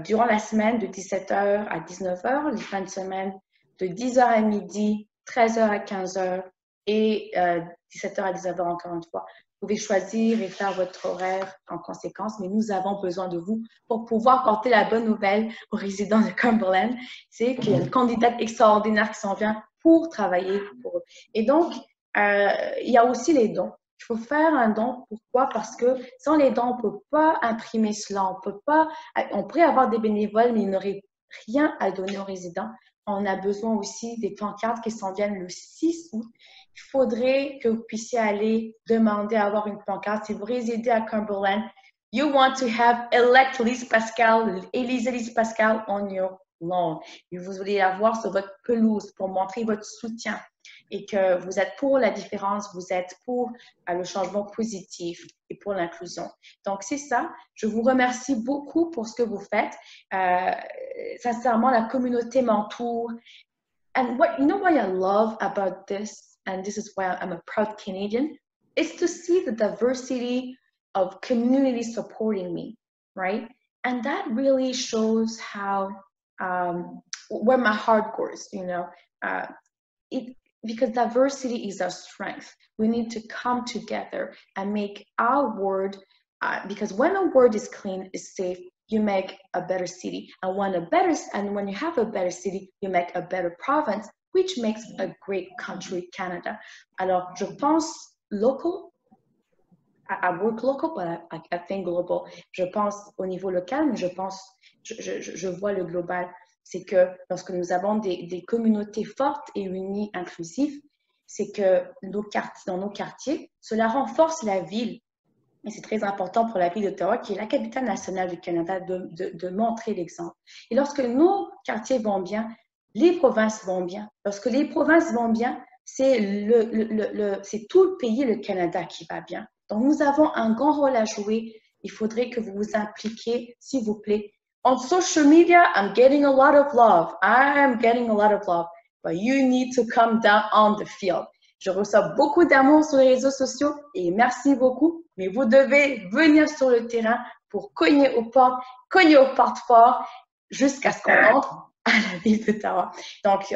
Durant la semaine, de 17h à 19h, les fins de semaine, de 10h à midi, 13h à 15h et 17h à 19h encore une fois. Vous pouvez choisir et faire votre horaire en conséquence, mais nous avons besoin de vous pour pouvoir porter la bonne nouvelle aux résidents de Cumberland. C'est qu'il y a une candidate extraordinaire qui s'en vient pour travailler pour eux. Et donc, il y a aussi les dons. Il faut faire un don. Pourquoi? Parce que sans les dons, on ne peut pas imprimer cela. On pourrait avoir des bénévoles, mais il n'y aurait rien à donner aux résidents. On a besoin aussi des pancartes qui s'en viennent le 6 août. Il faudrait que vous puissiez aller demander à avoir une pancarte. Si vous résidez à Cumberland, you want to have elect Lise Pascal, Élise Lise Pascal on your lawn. Et vous voulez l'avoir sur votre pelouse pour montrer votre soutien et que vous êtes pour la différence, vous êtes pour le changement positif et pour l'inclusion. Donc, c'est ça. Je vous remercie beaucoup pour ce que vous faites. Sincèrement, la communauté m'entoure. And you know what I love about this, and this is why I'm a proud Canadian, is to see the diversity of communities supporting me, right? And that really shows how, where my heart goes, you know. Because diversity is our strength. We need to come together and make our word, because when a word is clean, is safe, you make a better city. And when you have a better city, you make a better province, which makes a great country, Canada. Alors, je pense local. I work local, but I think global. Je pense au niveau local, mais je vois le global. C'est que lorsque nous avons des communautés fortes et unies, inclusives, c'est que dans nos quartiers, cela renforce la ville. Et c'est très important pour la ville d'Ottawa, qui est la capitale nationale du Canada, de montrer l'exemple. Et lorsque nos quartiers vont bien, les provinces vont bien. Lorsque les provinces vont bien, c'est tout le pays, le Canada, qui va bien. Donc, nous avons un grand rôle à jouer. Il faudrait que vous vous impliquiez, s'il vous plaît, On social media, I'm getting a lot of love. I am getting a lot of love. But you need to come down on the field. Je reçois beaucoup d'amour sur les réseaux sociaux et merci beaucoup, mais vous devez venir sur le terrain pour cogner aux portes fort jusqu'à ce qu'on entre à la ville d'Ottawa. Donc,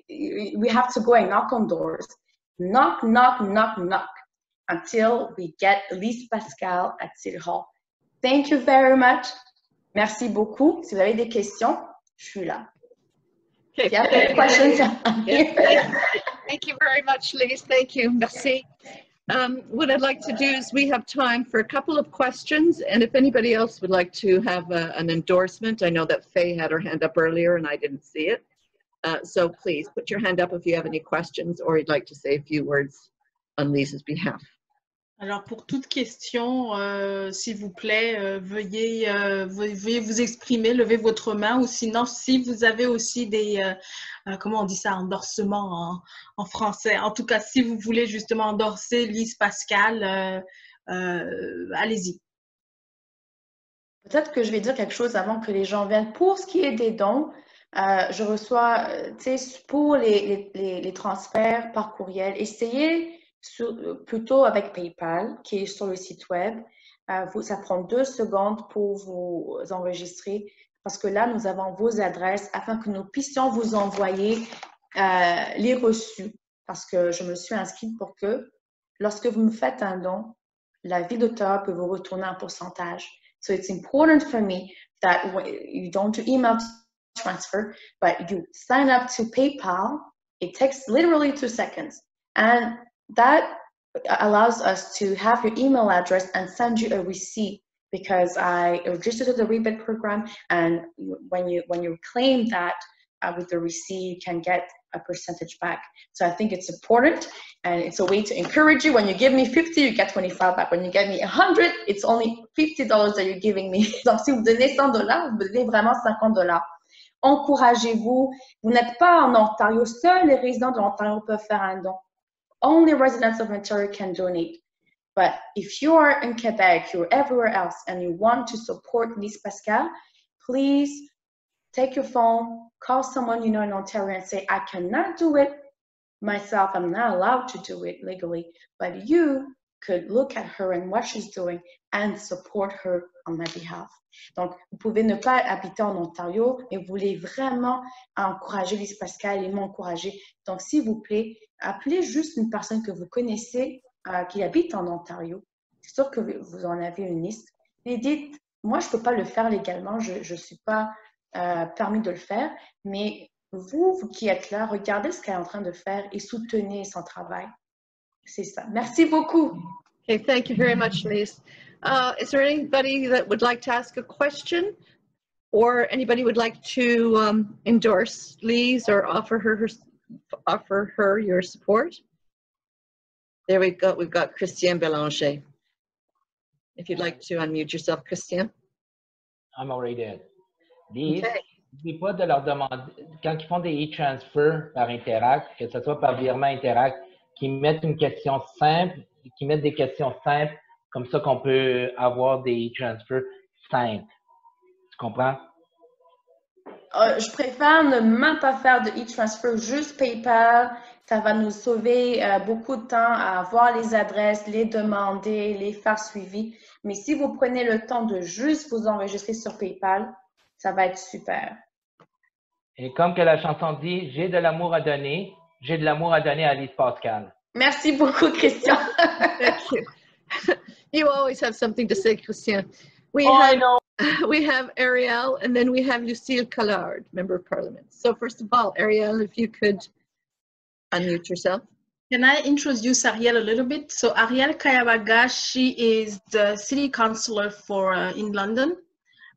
we have to go and knock on doors. Knock, knock, knock, knock until we get Lise Pascal at City Hall. Thank you very much. Merci beaucoup. Si vous avez des questions, je suis là. Okay. If you have any questions, Thank you very much, Lise. Thank you. Merci. What I'd like to do is we have time for a couple of questions, and if anybody else would like to have an endorsement, I know that Faye had her hand up earlier and I didn't see it. So please put your hand up if you have any questions or you'd like to say a few words on Lise's behalf. Alors, pour toute question, s'il vous plaît, veuillez vous exprimer, levez votre main, ou sinon, si vous avez aussi des, comment on dit ça, endorsements en français. En tout cas, si vous voulez justement endorser Lise Pascal, allez-y. Peut-être que je vais dire quelque chose avant que les gens viennent. Pour ce qui est des dons, je reçois, tu sais, pour les transferts par courriel, essayez plutôt avec PayPal, qui est sur le site web. Ça prend 2 secondes pour vous enregistrer parce que là, nous avons vos adresses afin que nous puissions vous envoyer les reçus. Parce que je me suis inscrite pour que lorsque vous me faites un don, la ville d'Ottawa peut vous retourner un pourcentage. So it's important for me that you don't do email transfer, but you sign up to PayPal. It takes literally 2 seconds. And that allows us to have your email address and send you a receipt because I registered to the rebate program, and when you claim that with the receipt, you can get a percentage back. So I think it's important, and it's a way to encourage you. When you give me 50, you get 25 back. When you give me 100, it's only $50 that you're giving me. Donc si vous donnez $100, vous donnez vraiment $50. Encouragez-vous. Vous n'êtes pas en Ontario. Seuls les résidents de l'Ontario peuvent faire un don. Only residents of Ontario can donate. But if you are in Quebec, you're everywhere else, and you want to support Lise Pascal, please take your phone, call someone you know in Ontario and say, I cannot do it myself. I'm not allowed to do it legally. But you could look at her and what she's doing and support her on my behalf. Donc, vous pouvez ne pas habiter en Ontario, mais vous voulez vraiment encourager Lise Pascal et m'encourager. Donc, s'il vous plaît, appelez juste une personne que vous connaissez qui habite en Ontario. C'est sûr que vous en avez une liste. Et dites, moi, je ne peux pas le faire légalement, je ne suis pas permis de le faire, mais vous qui êtes là, regardez ce qu'elle est en train de faire et soutenez son travail. C'est ça. Merci beaucoup. Okay, thank you very much, Lise. Is there anybody that would like to ask a question, or anybody would like to endorse Lise or offer her your support? There we go. We've got Christian Bélanger. If you'd like to unmute yourself, Christian. I'm already dead. Lise, n'oublie pas de leur demander, quand ils font des e-transfers par Interact, que ce soit par virement Interact, qu'ils mettent une question simple, qu'ils mettent des questions simples, comme ça qu'on peut avoir des e-transfers simples. Tu comprends? Je préfère ne même pas faire de e-transfer, juste PayPal. Ça va nous sauver beaucoup de temps à avoir les adresses, les demander, les faire suivi. Mais si vous prenez le temps de juste vous enregistrer sur PayPal, ça va être super. Et comme que la chanson dit, j'ai de l'amour à donner à Lise Pascal. Merci beaucoup, Christian. Thank you. You always have something to say, Christian. We have Ariel, and then we have Lucille Collard, Member of Parliament. So first of all, Ariel, if you could unmute yourself. Can I introduce Ariel a little bit? So Ariel Kayavaga, she is the city councillor in London.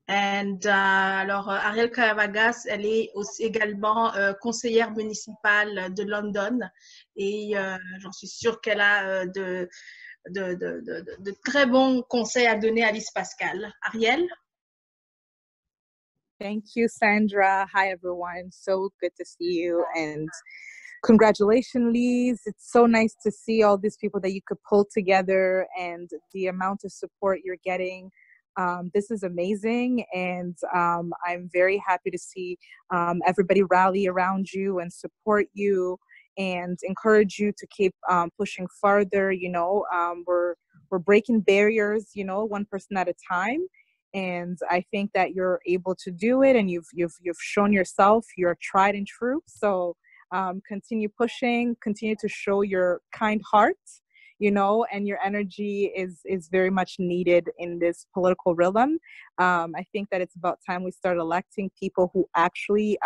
And alors, Ariel Kayavagas, elle est aussi également conseillère municipale de London. Et j'en suis sûre qu'elle a de très bons conseils à donner à Lise Pascal. Ariel? Thank you, Sandra. Hi, everyone. So good to see you. And congratulations, Lise. It's so nice to see all these people that you could pull together and the amount of support you're getting. This is amazing, and I'm very happy to see everybody rally around you and support you and encourage you to keep pushing farther. You know, we're breaking barriers, you know, one person at a time. And I think that you're able to do it, and you've shown yourself you're tried and true. So continue pushing, continue to show your kind heart, you know, and your energy is very much needed in this political realm. I think that it's about time we start electing people who actually,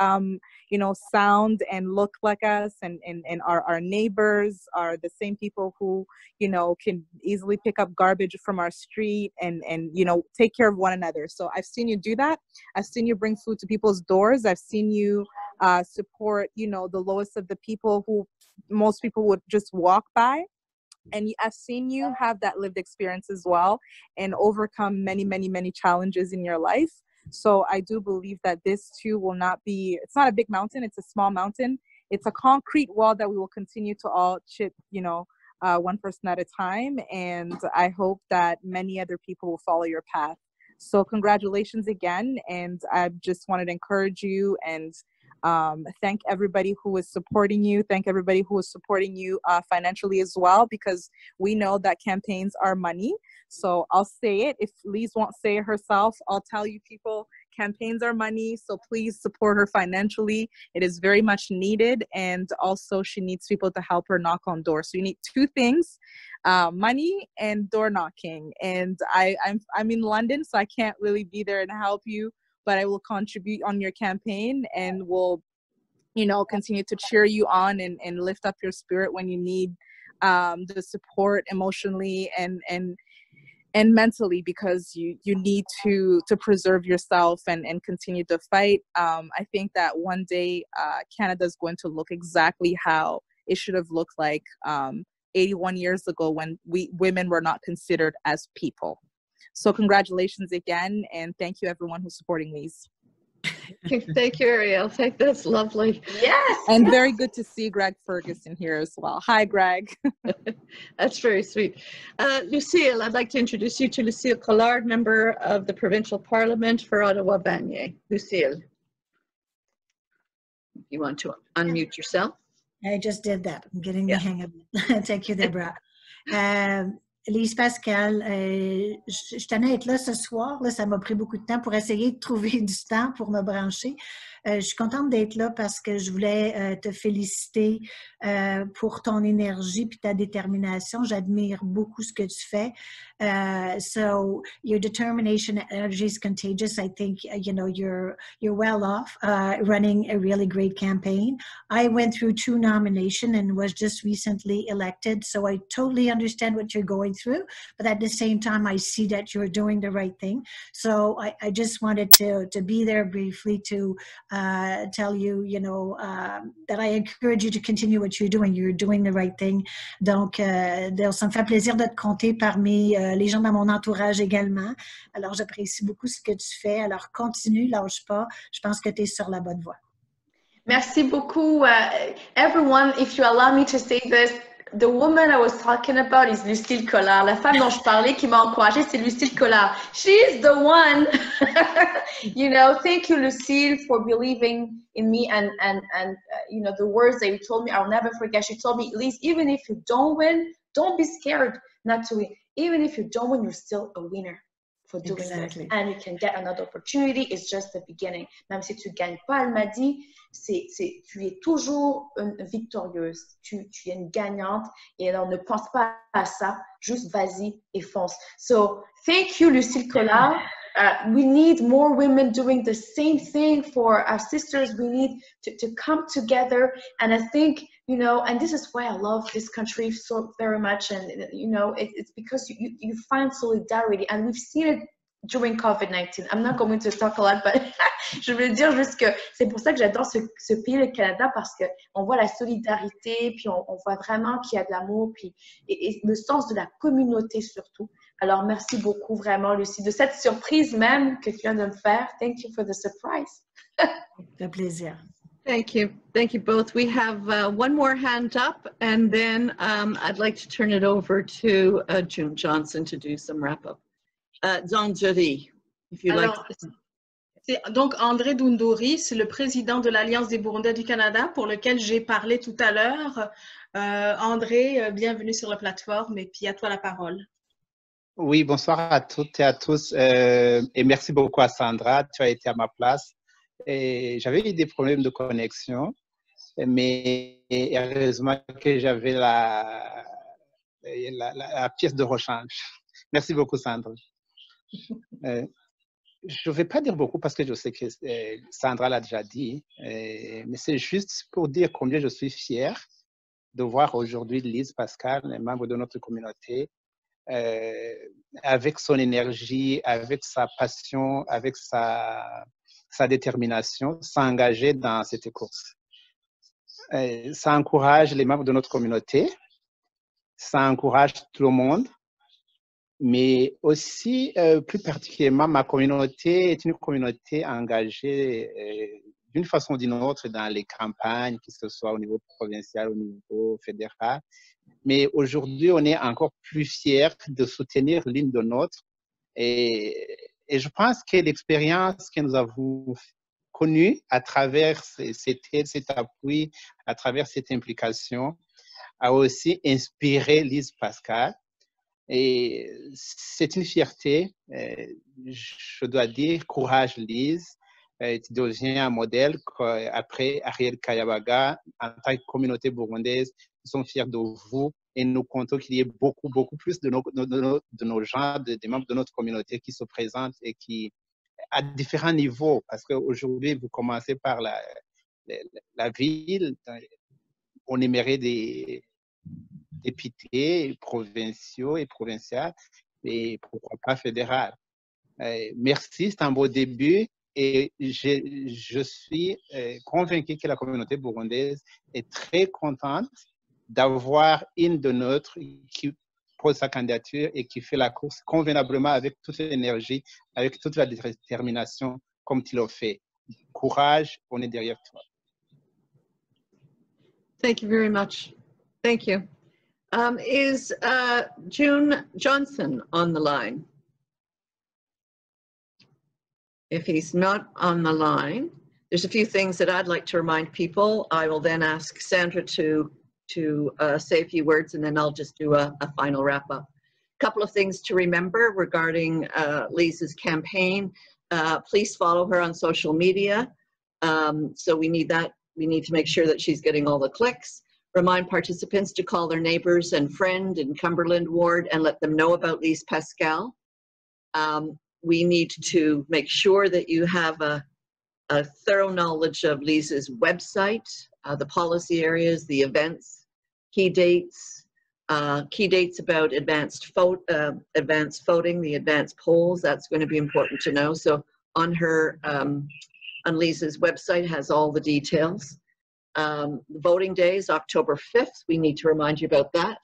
you know, sound and look like us, and our neighbors are the same people who, you know, can easily pick up garbage from our street and you know, take care of one another. So I've seen you do that. I've seen you bring food to people's doors. I've seen you support, you know, the lowest of the people who most people would just walk by. And I've seen you have that lived experience as well and overcome many, many, many challenges in your life. So I do believe that this too will not be, it's not a big mountain, it's a small mountain. It's a concrete wall that we will continue to all chip, you know, one person at a time. And I hope that many other people will follow your path. So congratulations again. And I just wanted to encourage you and thank everybody who is supporting you. Thank everybody who is supporting you financially as well, because we know that campaigns are money. So I'll say it. If Lise won't say it herself, I'll tell you people, campaigns are money. So please support her financially. It is very much needed. And also she needs people to help her knock on doors. So you need two things, money and door knocking. And I'm in London, so I can't really be there and help you, but I will contribute on your campaign and will, you know, continue to cheer you on and lift up your spirit when you need the support emotionally and mentally, because you need to preserve yourself and continue to fight. I think that one day Canada is going to look exactly how it should have looked like 81 years ago when women were not considered as people. So congratulations again, and thank you everyone who's supporting these. Thank you, Ariel. That's lovely. Yes. And very good to see Greg Ferguson here as well. Hi, Greg. That's very sweet. Lucille, I'd like to introduce you to Lucille Collard, member of the Provincial Parliament for Ottawa-Vanier. Lucille, you want to unmute yourself? I just did that. I'm getting the hang of it. Thank you, Deborah. Lise Pascal, je tenais à être là ce soir. Là, ça m'a pris beaucoup de temps pour essayer de trouver du temps pour me brancher. Je suis contente d'être là parce que je voulais te féliciter pour ton énergie puis ta détermination. J'admire beaucoup ce que tu fais. So your determination and energy is contagious. I think you know you're well off running a really great campaign. I went through 2 nominations and was just recently elected, so I totally understand what you're going through. But at the same time, I see that you're doing the right thing. So I just wanted to be there briefly to tell you, you know, that I encourage you to continue what you're doing. You're doing the right thing. Donc, ça me fait plaisir de te compter parmi les gens dans mon entourage également. Alors, j'apprécie beaucoup ce que tu fais. Alors, continue, lâche pas. Je pense que tu es sur la bonne voie. Merci beaucoup. Everyone, if you allow me to say this, the woman I was talking about is Lucille Collard. La femme dont je parlais qui m'a encouragée, c'est Lucille Collard. She's the one. You know, thank you, Lucille, for believing in me and you know, the words that you told me, I'll never forget. She told me, Lise, even if you don't win, don't be scared not to win. Even if you don't win, you're still a winner for doing this. And you can get another opportunity. It's just the beginning. Même si tu ne gagnes pas, elle m'a dit, tu es toujours une victorieuse. Tu es une gagnante. Et alors, ne pense pas à ça. Juste vas-y et fonce. So, thank you, Lucille Collard. We need more women doing the same thing for our sisters. We need to come together. And I think, you know, and this is why I love this country so very much. And, you know, it's because you find solidarity. And we've seen it during COVID-19. I'm not going to talk a lot, but je veux dire juste que c'est pour ça que j'adore ce pays, le Canada, parce qu'on voit la solidarité, puis on voit vraiment qu'il y a de l'amour, puis et le sens de la communauté surtout. Alors, merci beaucoup vraiment, Lucie, de cette surprise même que tu viens de me faire. Thank you for the surprise. Un plaisir. Thank you. Thank you both. We have one more hand up, and then I'd like to turn it over to June Johnson to do some wrap-up. Dunduri, if you like. Alors, c'est donc André Dunduri, c'est le président de l'Alliance des Burundais du Canada pour lequel j'ai parlé tout à l'heure. André, bienvenue sur la plateforme et puis à toi la parole. Oui, bonsoir à toutes et à tous et merci beaucoup à Sandra, tu as été à ma place. J'avais eu des problèmes de connexion, mais heureusement que j'avais la pièce de rechange. Merci beaucoup Sandra. Je ne vais pas dire beaucoup parce que je sais que Sandra l'a déjà dit, mais c'est juste pour dire combien je suis fier de voir aujourd'hui Lise Pascal, un membre de notre communauté, avec son énergie, avec sa passion, avec sa détermination, s'engager dans cette course. Ça encourage les membres de notre communauté, ça encourage tout le monde, mais aussi, plus particulièrement, ma communauté est une communauté engagée d'une façon ou d'une autre dans les campagnes, que ce soit au niveau provincial, au niveau fédéral. Mais aujourd'hui, on est encore plus fiers de soutenir l'une de l'autre. Et je pense que l'expérience que nous avons connue à travers cet appui, à travers cette implication, a aussi inspiré Lise Pascal. Et c'est une fierté, je dois dire, courage Lise, tu deviens un modèle après Ariel Kayabaga, en tant que communauté burundaise, nous sommes fiers de vous et nous comptons qu'il y ait beaucoup plus de nos gens, des membres de notre communauté qui se présentent et qui, à différents niveaux, parce qu'aujourd'hui, vous commencez par la ville, on aimerait des députés provinciaux et provinciales, et pourquoi pas fédéral. Merci, c'est un beau début et je suis convaincu que la communauté burundaise est très contente d'avoir une de nôtres qui pose sa candidature et qui fait la course convenablement avec toute l'énergie, avec toute la détermination comme tu l'as fait. Courage, on est derrière toi. Thank you very much. Thank you. Is June Johnson on the line? If he's not on the line, there's a few things that I'd like to remind people. I will then ask Sandra to say a few words, and then I'll just do a final wrap up. A couple of things to remember regarding Lisa's campaign. Please follow her on social media. So we need that. We need to make sure that she's getting all the clicks. Remind participants to call their neighbors and friend in Cumberland Ward and let them know about Lise Pascal. We need to make sure that you have a thorough knowledge of Lisa's website, the policy areas, the events, key dates about advanced voting, the advanced polls. That's going to be important to know. So on on Lisa's website has all the details. The voting day is October 5th. We need to remind you about that.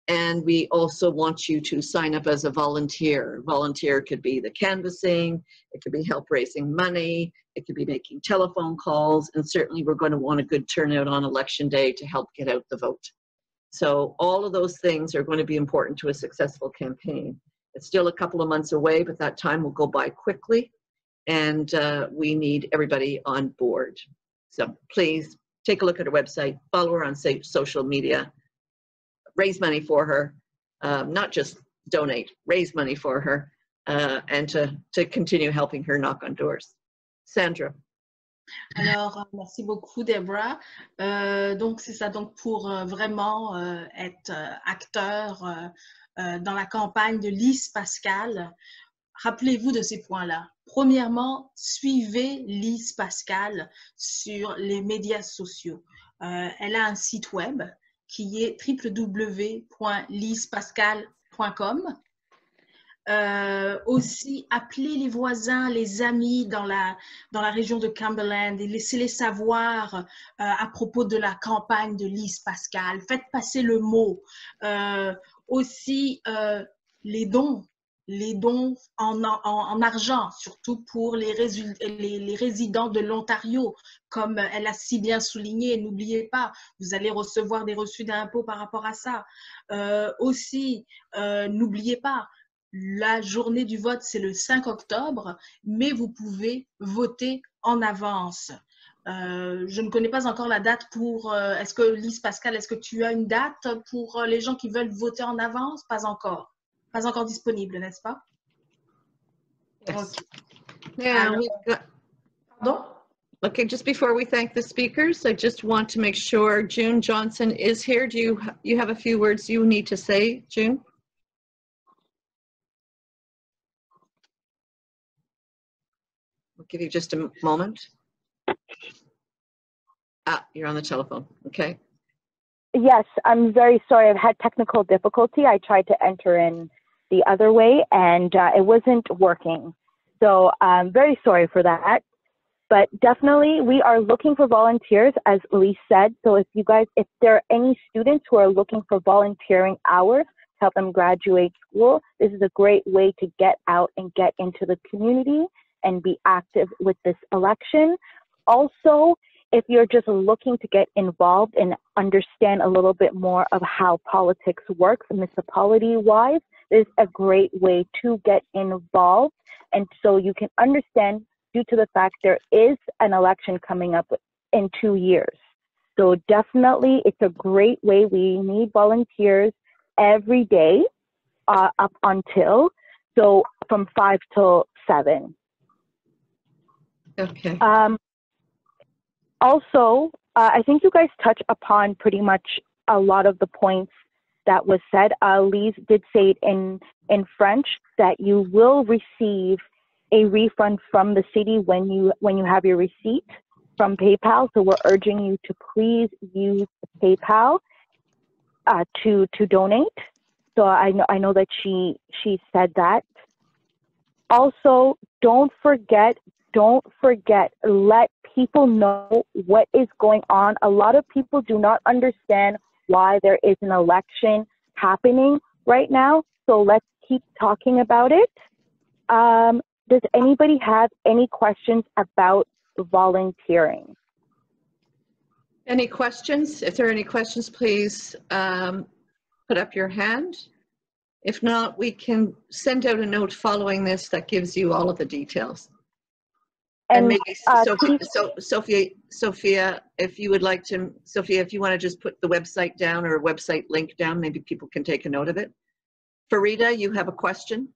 And we also want you to sign up as a volunteer. Volunteer could be the canvassing, it could be help raising money, it could be making telephone calls, and certainly we're going to want a good turnout on election day to help get out the vote. So all of those things are going to be important to a successful campaign. It's still a couple of months away, but that time will go by quickly, and we need everybody on board. So please take a look at her website, follow her on social media, raise money for her, not just donate, raise money for her, and to continue helping her knock on doors. Sandra. Alors, merci beaucoup, Deborah. Donc, c'est ça, donc pour vraiment être acteur dans la campagne de Lise Pascal, rappelez-vous de ces points-là. Premièrement, suivez Lise Pascal sur les médias sociaux. Elle a un site web qui est www.lisepascal.com. Aussi, appelez les voisins, les amis dans la région de Cumberland et laissez-les savoir à propos de la campagne de Lise Pascal. Faites passer le mot. Aussi, les dons en argent, surtout pour les résidents de l'Ontario, comme elle a si bien souligné. N'oubliez pas, vous allez recevoir des reçus d'impôts par rapport à ça. Aussi, n'oubliez pas, la journée du vote, c'est le 5 octobre, mais vous pouvez voter en avance. Je ne connais pas encore la date pour... est-ce que, Lise Pascal, est-ce que tu as une date pour les gens qui veulent voter en avance? Pas encore. Pas encore disponible, n'est-ce pas? Yes. Okay. Yeah, Alors, we've got, pardon? okay, just before we thank the speakers, I just want to make sure June Johnson is here. Do you have a few words you need to say, June? We'll give you just a moment. You're on the telephone. Okay. Yes, I'm very sorry. I've had technical difficulty. I tried to enter in the other way and it wasn't working. So I'm very sorry for that. But definitely we are looking for volunteers, as Elise said. So if there are any students who are looking for volunteering hours to help them graduate school, this is a great way to get out and get into the community and be active with this election. Also, if you're just looking to get involved and understand a little bit more of how politics works municipality-wise, this is a great way to get involved. And so you can understand, due to the fact there is an election coming up in 2 years. So definitely it's a great way. We need volunteers every day up until, so from 5 till 7. Okay. Also, I think you guys touch upon pretty much a lot of the points that was said. Lise did say it in French that you will receive a refund from the city when you have your receipt from PayPal. So we're urging you to please use PayPal to donate. So I know that she said that. Also, don't forget, let people know what is going on. A lot of people do not understand why there is an election happening right now. So let's keep talking about it. Does anybody have any questions about volunteering? Any questions? If there are any questions, please put up your hand. If not, we can send out a note following this that gives you all of the details. And maybe Sophia, if you would like to, if you want to just put the website down or a website link down, maybe people can take a note of it. Farida, you have a question?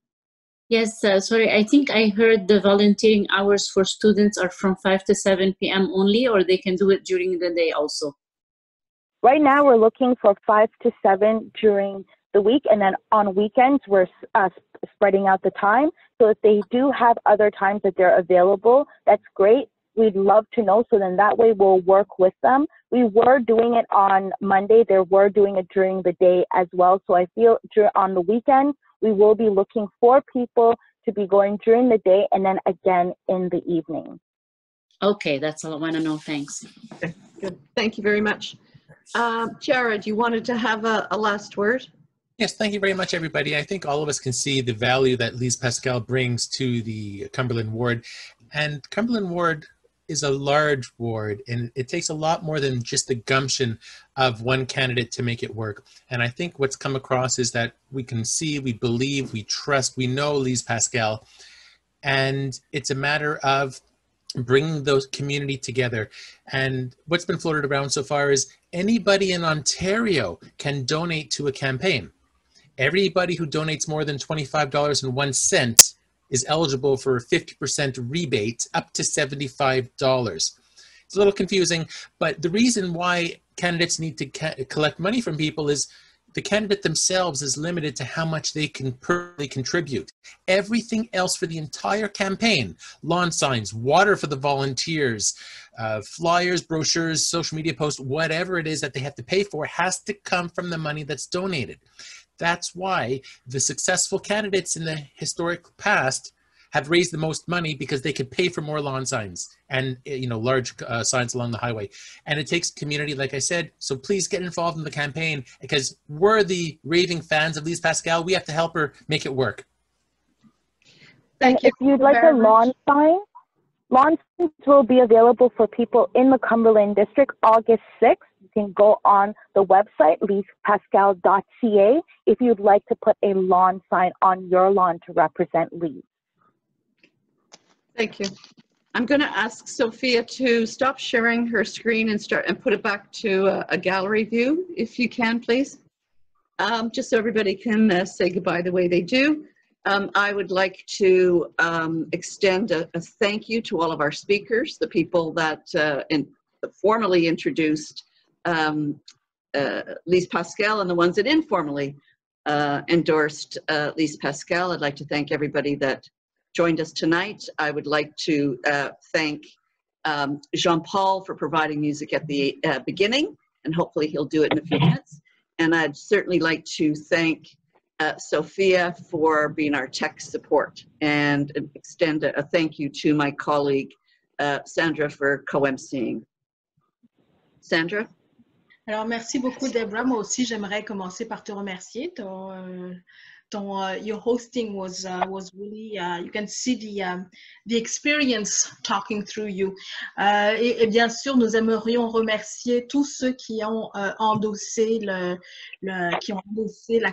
Yes, sorry, I think I heard the volunteering hours for students are from 5 to 7 p.m. only, or they can do it during the day also? Right now, we're looking for 5 to 7 during the week, and then on weekends, we're spreading out the time. So if they do have other times that they're available, that's great. We'd love to know, so then that way we'll work with them. We were doing it on Monday. They were doing it during the day as well. So I feel on the weekend, we will be looking for people to be going during the day and then again in the evening. Okay, that's all I want to know. Thanks. Okay, good. Thank you very much. Jared, you wanted to have a last word? Yes, thank you very much, everybody. I think all of us can see the value that Lise Pascal brings to the Cumberland Ward. And Cumberland Ward is a large ward, and it takes a lot more than just the gumption of one candidate to make it work. And I think what's come across is that we can see, we believe, we trust, we know Lise Pascal, and it's a matter of bringing those community together. And what's been floated around so far is anybody in Ontario can donate to a campaign. Everybody who donates more than $25.01 is eligible for a 50% rebate up to $75. It's a little confusing, but the reason why candidates need to collect money from people is the candidate themselves is limited to how much they can personally contribute. Everything else for the entire campaign, lawn signs, water for the volunteers, flyers, brochures, social media posts, whatever it is that they have to pay for, has to come from the money that's donated. That's why the successful candidates in the historic past have raised the most money, because they could pay for more lawn signs and large signs along the highway. And it takes community, like I said. So please get involved in the campaign, because we're the raving fans of Lise Pascal. We have to help her make it work. Thank you. If you'd like a lawn sign, lawn signs will be available for people in the Cumberland District August 6th. you can go on the website, lisepascal.ca, if you'd like to put a lawn sign on your lawn to represent Lise. Thank you. I'm going to ask Sophia to stop sharing her screen and put it back to a gallery view, if you can, please. Just so everybody can say goodbye the way they do. I would like to extend a thank you to all of our speakers, the people that formally introduced Lise Pascal and the ones that informally endorsed Lise Pascal. I'd like to thank everybody that joined us tonight. I would like to thank Jean-Paul for providing music at the beginning, and hopefully he'll do it in a few minutes. And I'd certainly like to thank Sophia for being our tech support, and extend a thank you to my colleague Sandra for co-emceeing. Sandra? Alors, merci beaucoup, Deborah. Moi aussi, j'aimerais commencer par te remercier. Your hosting was really, you can see the experience talking through you. Et bien sûr, nous aimerions remercier tous ceux qui ont endossé la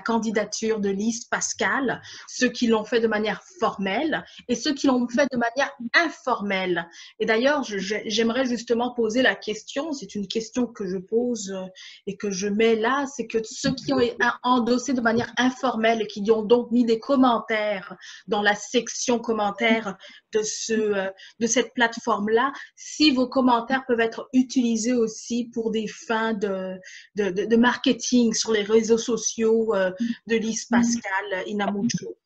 candidature de Lise Pascal, ceux qui l'ont fait de manière formelle et ceux qui l'ont fait de manière informelle. Et d'ailleurs, j'aimerais justement poser la question, c'est une question que je pose et que je mets là, c'est que ceux qui ont endossé de manière informelle et qui ont donc mis des commentaires dans la section commentaires de cette plateforme-là, si vos commentaires peuvent être utilisés aussi pour des fins de marketing sur les réseaux sociaux de Lise Pascal Inamucho.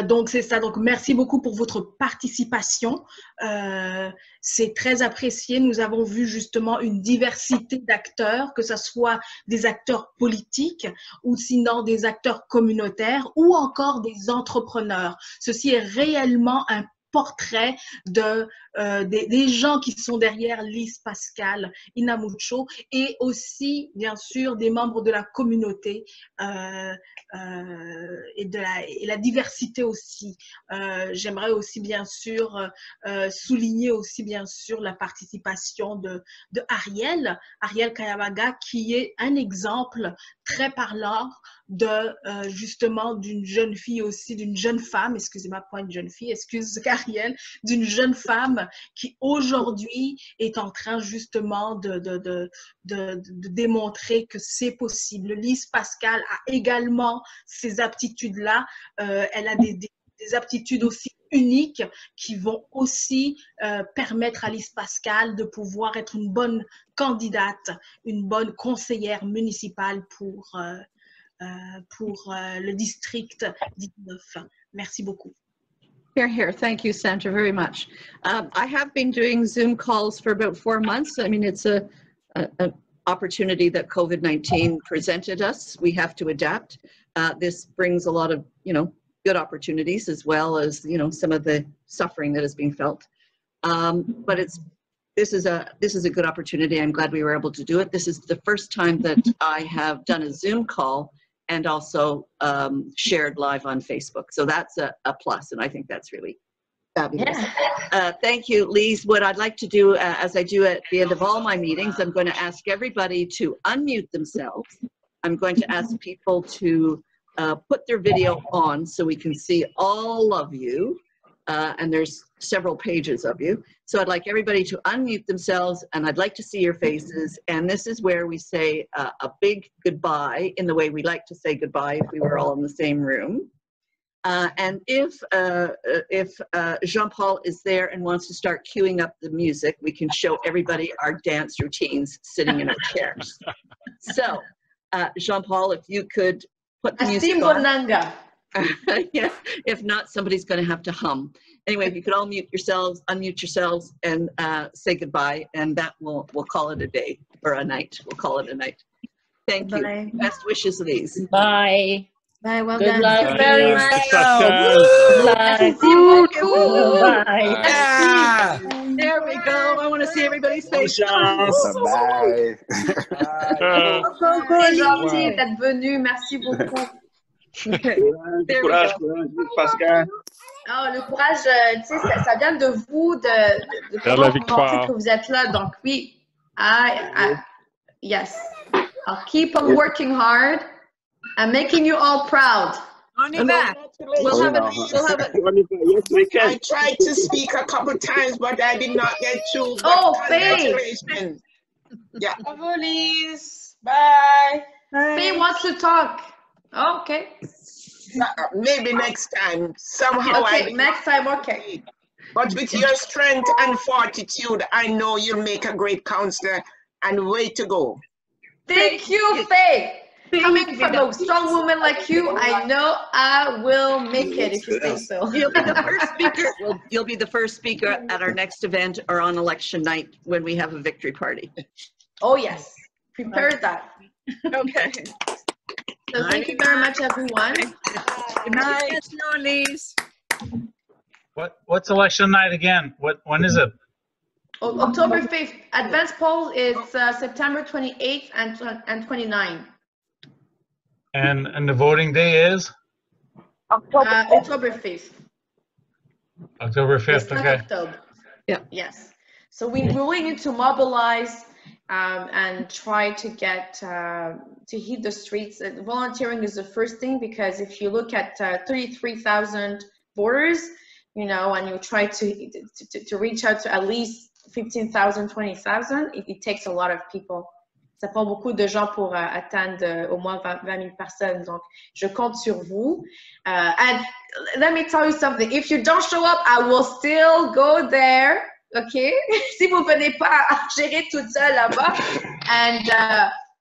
Donc c'est ça, donc merci beaucoup pour votre participation, c'est très apprécié. Nous avons vu justement une diversité d'acteurs, que ce soit des acteurs politiques ou sinon des acteurs communautaires ou encore des entrepreneurs. Ceci est réellement un portrait des gens qui sont derrière Lise Pascal Inamucho, et aussi bien sûr des membres de la communauté et la diversité aussi. J'aimerais aussi bien sûr souligner aussi bien sûr la participation de Ariel Kayamaga, qui est un exemple très parlant justement d'une jeune fille aussi, d'une jeune femme, excusez-moi, pas une jeune fille, excuse Ariel, d'une jeune femme qui aujourd'hui est en train justement de démontrer que c'est possible. Lise Pascal a également ces aptitudes-là, elle a des aptitudes aussi uniques qui vont aussi permettre à Lise Pascal de pouvoir être une bonne candidate, une bonne conseillère municipale pour le district 19. Merci beaucoup. Here, here. Thank you, Sandra, very much. I have been doing Zoom calls for about 4 months. I mean, it's an opportunity that COVID-19 presented us. We have to adapt. This brings a lot of, good opportunities, as well as, some of the suffering that is being felt. But this is a good opportunity. I'm glad we were able to do it. This is the first time that I have done a Zoom call and also shared live on Facebook. So that's a plus, and I think that's really fabulous. Yeah. Thank you, Lise. What I'd like to do, as I do at the end of all my meetings, I'm going to ask everybody to unmute themselves. I'm going to ask people to put their video on so we can see all of you, and there's several pages of you. So I'd like everybody to unmute themselves, and I'd like to see your faces. And this is where we say a big goodbye in the way we like to say goodbye if we were all in the same room. And if Jean-Paul is there and wants to start queuing up the music, we can show everybody our dance routines sitting in our chairs. So, Jean-Paul, if you could put the music on. Yeah, if not, somebody's going to have to hum. Anyway, if you could all unmute yourselves, and say goodbye, and that we'll call it a day or a night. We'll call it a night. Thank you. Bye. Best wishes, Lise. Bye. Bye. Well Good done. luck. Thank you very much. Bye. Yeah. There we go. I want to see everybody's face. Bye. C'est gentil d'être venu. Merci beaucoup. Okay. There we Courage, go. Pascal. Oh, le courage, tu sais, ça vient de vous, de Vers la victoire. que vous êtes là. Donc oui, Yes. I'll keep on working hard and making you all proud. On y va. We'll have it. Yes, we can. I tried to speak a couple times, but I did not get through. But Oh, Faye. congratulations. Yeah. Police. Bye. Faye wants to talk. Oh, okay. Maybe next time. Somehow Okay, next time, okay. But with your strength and fortitude, I know you'll make a great counselor, and way to go. Thank you, Faye. Coming from a strong woman like you, I know I will make it if you say so. You'll be the first speaker. Well, you'll be the first speaker at our next event or on election night when we have a victory party. Oh yes, prepare that. Okay. So thank you very much, everyone. Good night, Lise. What's election night again? When is it? October 5th. Advance poll is September 28th and 29th. And the voting day is? October 5th. October 5th, okay. October. Yeah. Yes. So we really need to mobilize and try to get to hit the streets. Volunteering is the first thing, because if you look at 33,000 voters, you know, and you try to reach out to at least 15,000, 20,000, it takes a lot of people. Ça prend beaucoup de gens pour atteindre au moins 20 000 personnes. Donc, je compte sur vous. And let me tell you something. If you don't show up, I will still go there. Okay? Si vous venez pas gérer toute seule là-bas, and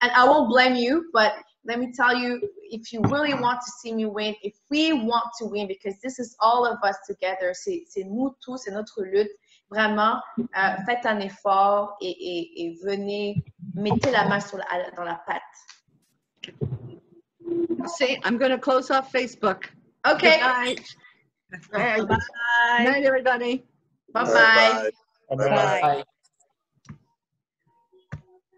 I won't blame you, but let me tell you, if you really want to see me win, if we want to win, because this is all of us together, c'est nous tous, c'est notre lutte. Vraiment, faites un effort et venez, mettez la main dans la pâte. See, I'm going to close off Facebook. Okay. Good night. Bye. Good night, everybody. Bye-bye. Bye.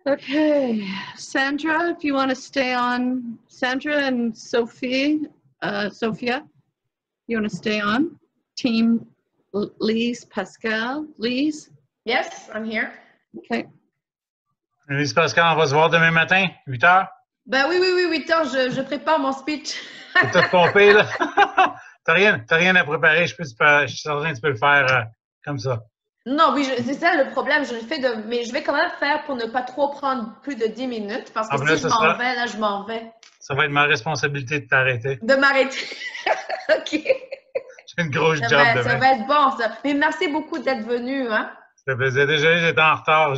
Okay, Sandra, if you want to stay on. Sandra and Sophia, you want to stay on? Team Lise, Pascal, Lise? Yes, I'm here. Okay. Lise Pascal, on va se voir demain matin, 8 heures? Ben oui, 8 heures, je prépare mon speech. C'est tout pompé, là. T'as rien à préparer, je suis certain que tu peux le faire comme ça. Non, oui, c'est ça le problème. Mais je vais quand même faire pour ne pas trop prendre plus de 10 minutes, parce que si je m'en vais, là, je m'en vais. Ça va être ma responsabilité de t'arrêter. De m'arrêter. OK. J'ai une grosse job demain. Ça va être bon, ça. Mais merci beaucoup d'être venu, hein. Ça faisait déjà, j'étais en retard.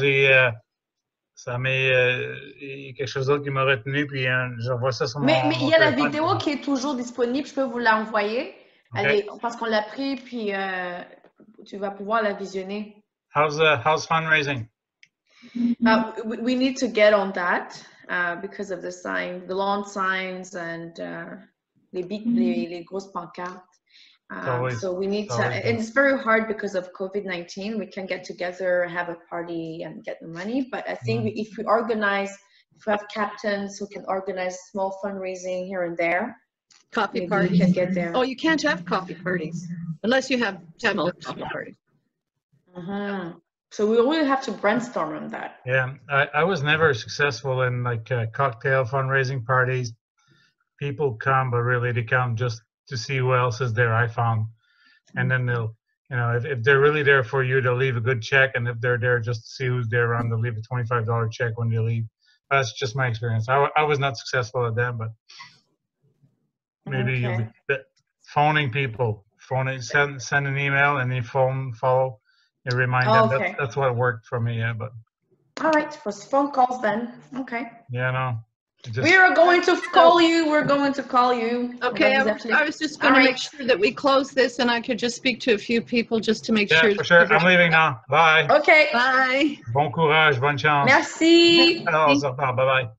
Quelque chose d'autre qui m'a retenu, puis je revois ça sur mon Mais il y a la téléphone. vidéo qui est toujours disponible, je peux vous l'envoyer. Okay. Parce qu'on l'a pris, puis tu vas pouvoir la visionner. How's fundraising? We need to get on that because of the lawn signs and les grosses pancartes. So we need to, and it's very hard because of COVID-19. We can get together, have a party, and get the money. But I think if we have captains who can organize small fundraising here and there, coffee maybe parties. we can get there. Oh, you can't have coffee parties unless you have small coffee parties. So we really have to brainstorm on that. Yeah, I was never successful in like cocktail fundraising parties. People come, but really they come just to see who else is there, I found. And then they'll, you know, if they're really there for you, they'll leave a good check. And if they're there just to see who's there around, they'll leave a $25 check when they leave. That's just my experience. I was not successful at that, but maybe you'll be phoning people. Send an email and then follow and remind them. That's what worked for me, yeah. But all right, for phone calls then. Okay. Yeah, no. We are going to call you. We're going to call you. Okay, I was just going to make sure that we close this and I could just speak to a few people just to make sure. Yeah, for sure. I'm leaving now. Bye. Okay. Bye. Bon courage, bonne chance. Merci. Alors, on se reparle. Bye-bye.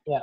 Yeah.